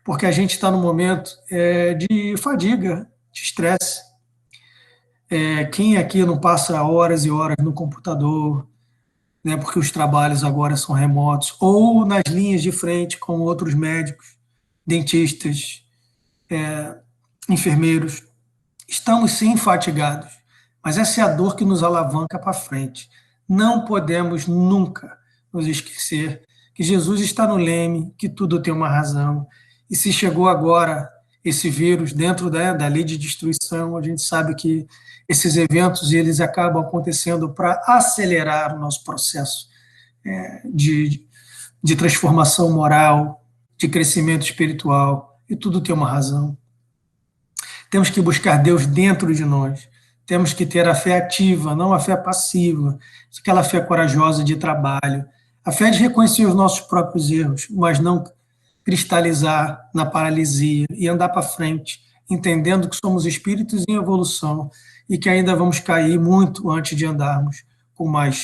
porque a gente está num momento de fadiga, de estresse. Quem aqui não passa horas e horas no computador, né, porque os trabalhos agora são remotos, ou nas linhas de frente com outros médicos, dentistas, enfermeiros. Estamos sim fatigados, mas essa é a dor que nos alavanca para frente. Não podemos nunca nos esquecer que Jesus está no leme, que tudo tem uma razão. E se chegou agora esse vírus dentro da lei de destruição, a gente sabe que esses eventos eles acabam acontecendo para acelerar o nosso processo de transformação moral, de crescimento espiritual, e tudo tem uma razão. Temos que buscar Deus dentro de nós. Temos que ter a fé ativa, não a fé passiva, aquela fé corajosa de trabalho, a fé de reconhecer os nossos próprios erros, mas não cristalizar na paralisia e andar para frente, entendendo que somos espíritos em evolução e que ainda vamos cair muito antes de andarmos com mais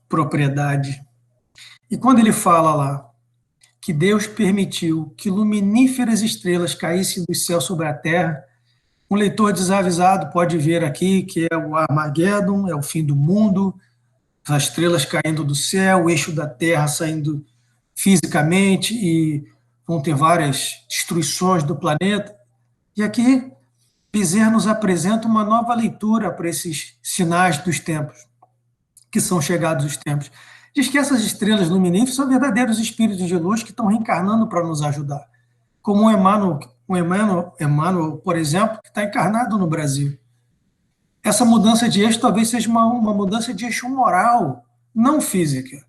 propriedade. E quando ele fala lá que Deus permitiu que luminíferas estrelas caíssem do céu sobre a terra, um leitor desavisado pode ver aqui que é o Armagedon, é o fim do mundo, as estrelas caindo do céu, o eixo da Terra saindo fisicamente e vão ter várias destruições do planeta. E aqui Bezerra nos apresenta uma nova leitura para esses sinais dos tempos, que são chegados os tempos. Diz que essas estrelas luminíferas são verdadeiros espíritos de luz que estão reencarnando para nos ajudar, como o Emmanuel, por exemplo, que está encarnado no Brasil. Essa mudança de eixo talvez seja uma mudança de eixo moral, não física.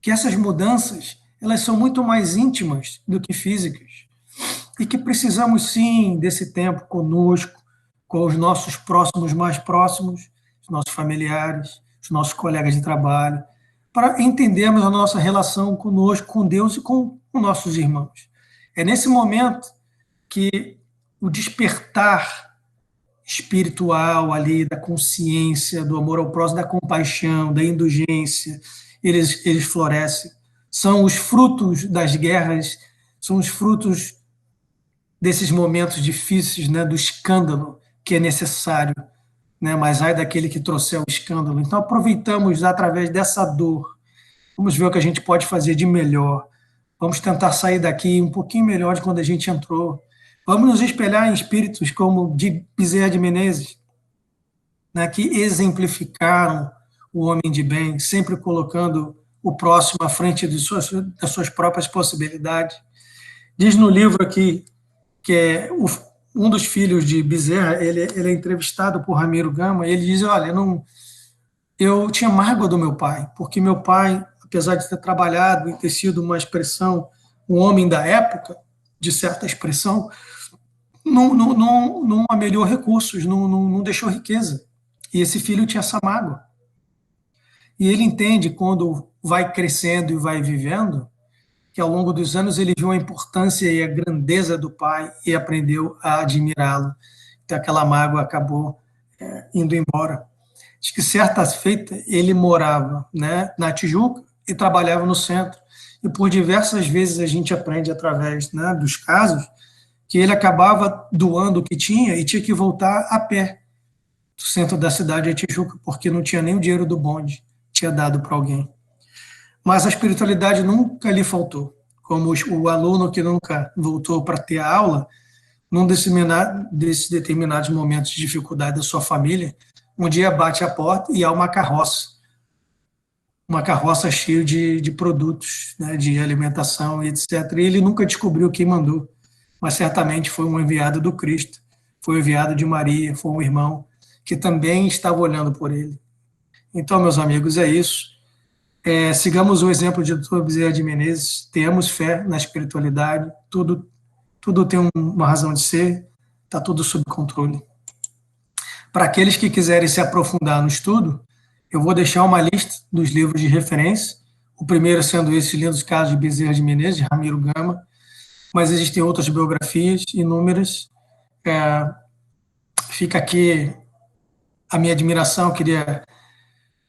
Que essas mudanças elas são muito mais íntimas do que físicas. E que precisamos, sim, desse tempo conosco, com os nossos próximos mais próximos, os nossos familiares, os nossos colegas de trabalho, para entendermos a nossa relação conosco, com Deus e com os nossos irmãos. É nesse momento que o despertar espiritual ali, da consciência, do amor ao próximo, da compaixão, da indulgência, eles florescem. São os frutos das guerras, são os frutos desses momentos difíceis, né, do escândalo que é necessário, né, mas ai daquele que trouxer o escândalo. Então aproveitamos através dessa dor, vamos ver o que a gente pode fazer de melhor, vamos tentar sair daqui um pouquinho melhor de quando a gente entrou. Vamos nos espelhar em espíritos como de Bezerra de Menezes, né, que exemplificaram o homem de bem, sempre colocando o próximo à frente das suas próprias possibilidades. Diz no livro aqui que um dos filhos de Bezerra, ele é entrevistado por Ramiro Gama, e ele diz, olha, eu tinha mágoa do meu pai, porque meu pai, apesar de ter trabalhado e ter sido uma expressão, um homem da época, de certa expressão, não ameliou recursos, não deixou riqueza. E esse filho tinha essa mágoa. E ele entende, quando vai crescendo e vai vivendo, que ao longo dos anos ele viu a importância e a grandeza do pai e aprendeu a admirá-lo. Então aquela mágoa acabou indo embora. Diz que certa feita ele morava, né, na Tijuca e trabalhava no centro. E por diversas vezes a gente aprende através, né, dos casos que ele acabava doando o que tinha e tinha que voltar a pé do centro da cidade de Tijuca, porque não tinha nem o dinheiro do bonde, tinha dado para alguém. Mas a espiritualidade nunca lhe faltou. Como o aluno que nunca voltou para ter a aula, num desses determinados momentos de dificuldade da sua família, um dia bate a porta e há uma carroça cheia de produtos, né, de alimentação e etc. E ele nunca descobriu quem mandou, mas certamente foi um enviado do Cristo, foi um enviado de Maria, foi um irmão que também estava olhando por ele. Então, meus amigos, é isso. Sigamos o exemplo de Dr. Bezerra de Menezes, tenhamos fé na espiritualidade, tudo tem uma razão de ser, está tudo sob controle. Para aqueles que quiserem se aprofundar no estudo, eu vou deixar uma lista dos livros de referência, o primeiro sendo esse lindo caso de Bezerra de Menezes, de Ramiro Gama, mas existem outras biografias inúmeras. Fica aqui a minha admiração, queria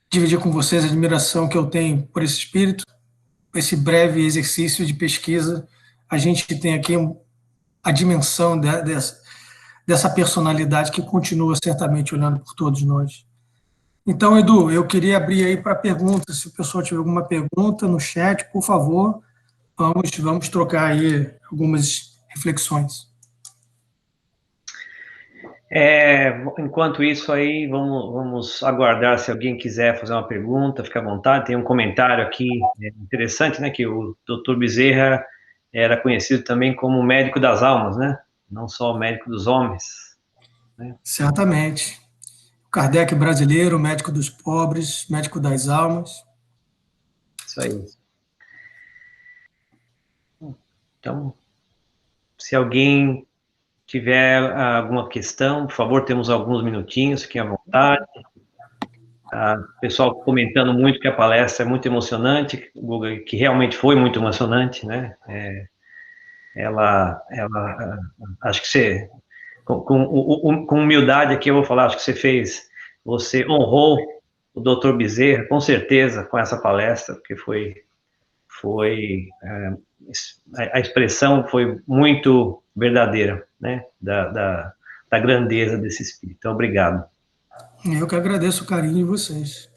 dividir com vocês a admiração que eu tenho por esse espírito, esse breve exercício de pesquisa. A gente tem aqui a dimensão dessa personalidade que continua certamente olhando por todos nós. Então, Edu, eu queria abrir aí para perguntas. Se o pessoal tiver alguma pergunta no chat, por favor, vamos trocar aí algumas reflexões. Enquanto isso aí, vamos aguardar se alguém quiser fazer uma pergunta, fica à vontade. Tem um comentário aqui interessante, né, que o Dr. Bezerra era conhecido também como médico das almas, né? Não só médico dos homens. Né? Certamente. Kardec brasileiro, médico dos pobres, médico das almas. Isso aí. Então, se alguém tiver alguma questão, por favor, temos alguns minutinhos, fiquem à vontade. O pessoal comentando muito que a palestra é muito emocionante, que realmente foi muito emocionante, né? Acho que você, com humildade aqui eu vou falar, acho que você honrou o Dr. Bezerra, com certeza, com essa palestra, porque a expressão foi muito verdadeira, né, da grandeza desse espírito. Então, obrigado. Eu que agradeço o carinho de vocês.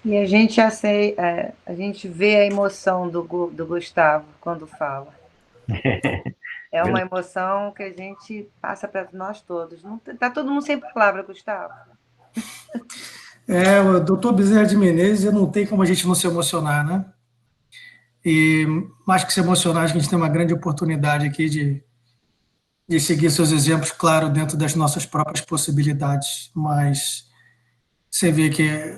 E a gente vê a emoção do Gustavo quando fala. É uma emoção que a gente passa para nós todos. Está todo mundo sem palavra, Gustavo. O doutor Bezerra de Menezes, não tem como a gente não se emocionar, né? E mais que se emocionar, a gente tem uma grande oportunidade aqui de seguir seus exemplos, claro, dentro das nossas próprias possibilidades, mas você vê que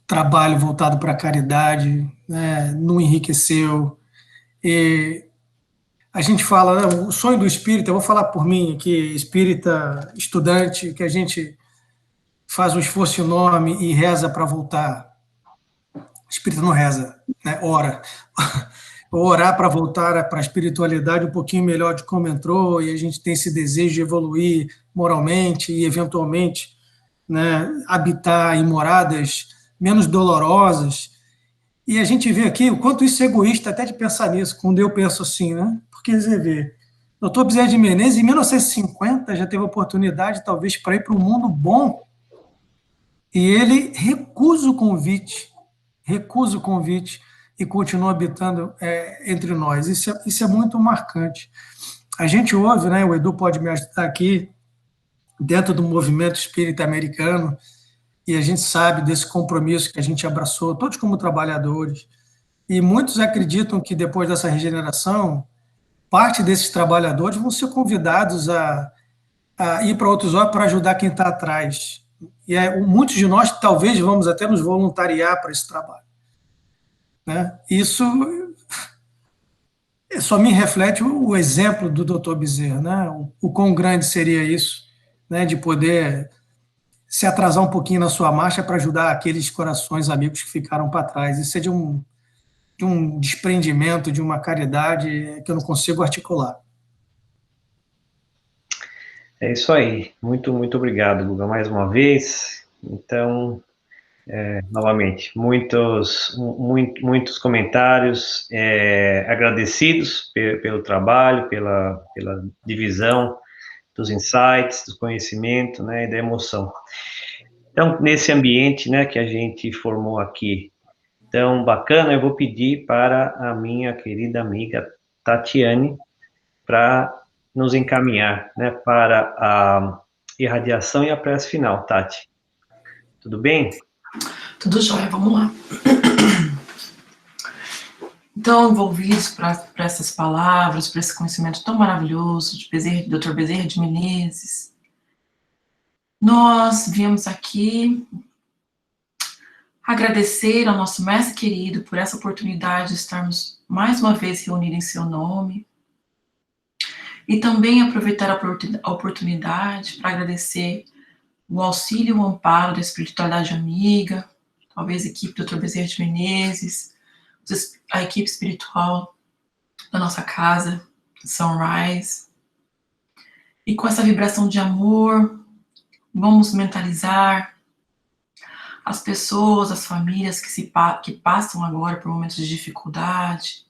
trabalho voltado para a caridade, né, não enriqueceu. E a gente fala, né, o sonho do espírita, eu vou falar por mim aqui, espírita estudante, que a gente faz um esforço enorme e reza para voltar. O espírita não reza, né, ora. Orar para voltar para a espiritualidade um pouquinho melhor de como entrou, e a gente tem esse desejo de evoluir moralmente e, eventualmente, né, habitar em moradas menos dolorosas. E a gente vê aqui o quanto isso é egoísta, até de pensar nisso, quando eu penso assim, né? Porque você vê, o Dr. Bezerra de Menezes, em 1950, já teve a oportunidade, talvez, para ir para um mundo bom, e ele recusa o convite, e continua habitando entre nós. Isso é muito marcante. A gente ouve, né, o Edu pode me ajudar aqui, dentro do movimento espírita americano, e a gente sabe desse compromisso que a gente abraçou, todos como trabalhadores, e muitos acreditam que depois dessa regeneração parte desses trabalhadores vão ser convidados a ir para outros órgãos para ajudar quem está atrás. E muitos de nós talvez vamos até nos voluntariar para esse trabalho, né? Isso só me reflete o exemplo do Dr. Bezerra, né? O quão grande seria isso, né? De poder se atrasar um pouquinho na sua marcha para ajudar aqueles corações amigos que ficaram para trás. Isso é de um desprendimento, de uma caridade que eu não consigo articular. É isso aí. Muito, muito obrigado, Guga, mais uma vez. Então, novamente, muitos comentários agradecidos pelo trabalho, pela divisão dos insights, do conhecimento, né, e da emoção. Então, nesse ambiente, né, que a gente formou aqui, tão bacana, eu vou pedir para a minha querida amiga Tatiane para nos encaminhar, né, para a irradiação e a prece final. Tati, tudo bem? Tudo jóia, vamos lá. Então, envolvidos para essas palavras, para esse conhecimento tão maravilhoso de Dr. Bezerra de Menezes, nós viemos aqui agradecer ao nosso mestre querido por essa oportunidade de estarmos mais uma vez reunidos em seu nome, e também aproveitar a oportunidade para agradecer o auxílio e o amparo da espiritualidade amiga, talvez a equipe do Dr. Bezerra de Menezes, a equipe espiritual da nossa casa, Sunrise. E com essa vibração de amor, vamos mentalizar as pessoas, as famílias que passam agora por momentos de dificuldade,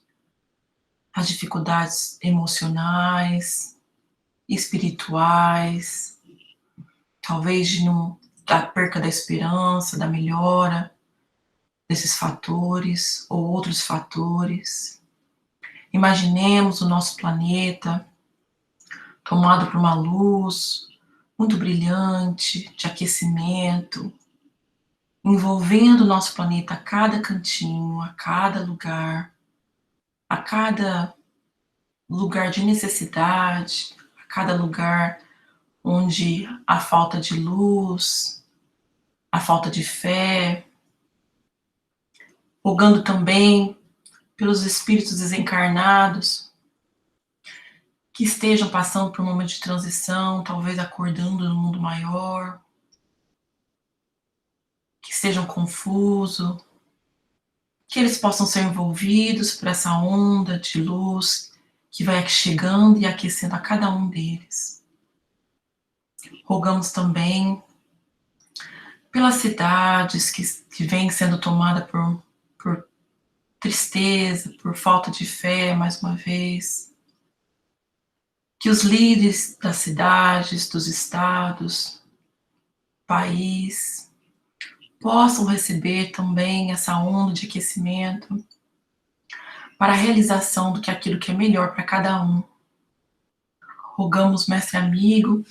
as dificuldades emocionais, espirituais, talvez da perca da esperança, da melhora desses fatores ou outros fatores. Imaginemos o nosso planeta tomado por uma luz muito brilhante, de aquecimento, envolvendo o nosso planeta a cada cantinho, a cada lugar de necessidade, a cada lugar onde há falta de luz, a falta de fé, rogando também pelos espíritos desencarnados que estejam passando por um momento de transição, talvez acordando no mundo maior, que estejam confusos, que eles possam ser envolvidos por essa onda de luz que vai chegando e aquecendo a cada um deles. Rogamos também pelas cidades que vêm sendo tomadas por tristeza, por falta de fé, mais uma vez. Que os líderes das cidades, dos estados, país, possam receber também essa onda de aquecimento para a realização do que aquilo que é melhor para cada um. Rogamos, mestre amigo,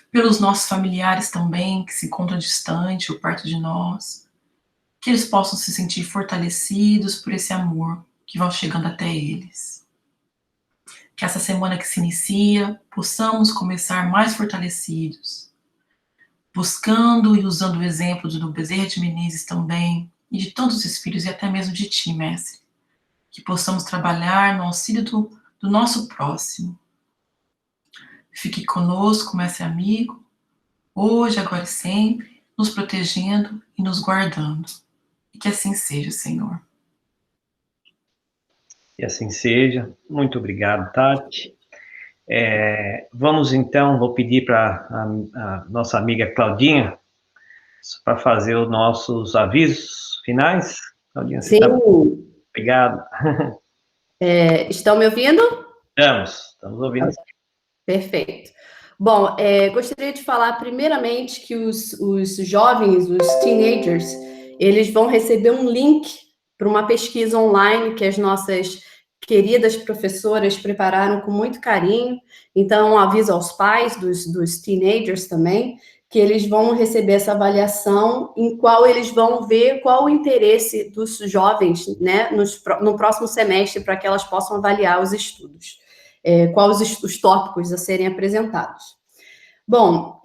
pelos nossos familiares também, que se encontram distante ou perto de nós, que eles possam se sentir fortalecidos por esse amor que vai chegando até eles. Que essa semana que se inicia, possamos começar mais fortalecidos, buscando e usando o exemplo do Bezerra de Menezes também, e de tantos os espíritos, e até mesmo de ti, mestre, que possamos trabalhar no auxílio do nosso próximo. Fique conosco, mestre amigo, hoje, agora e sempre, nos protegendo e nos guardando. E que assim seja, Senhor. E assim seja. Muito obrigado, Tati. Vamos então, vou pedir para a nossa amiga Claudinha para fazer os nossos avisos finais. Claudinha, você está... Obrigado. Estão me ouvindo? Estamos ouvindo. Perfeito. Bom, gostaria de falar primeiramente que os jovens, os teenagers, eles vão receber um link para uma pesquisa online que as nossas queridas professoras prepararam com muito carinho. Então, aviso aos pais dos teenagers também, que eles vão receber essa avaliação, em qual eles vão ver qual o interesse dos jovens, né, no próximo semestre, para que elas possam avaliar os estudos, quais os tópicos a serem apresentados. Bom,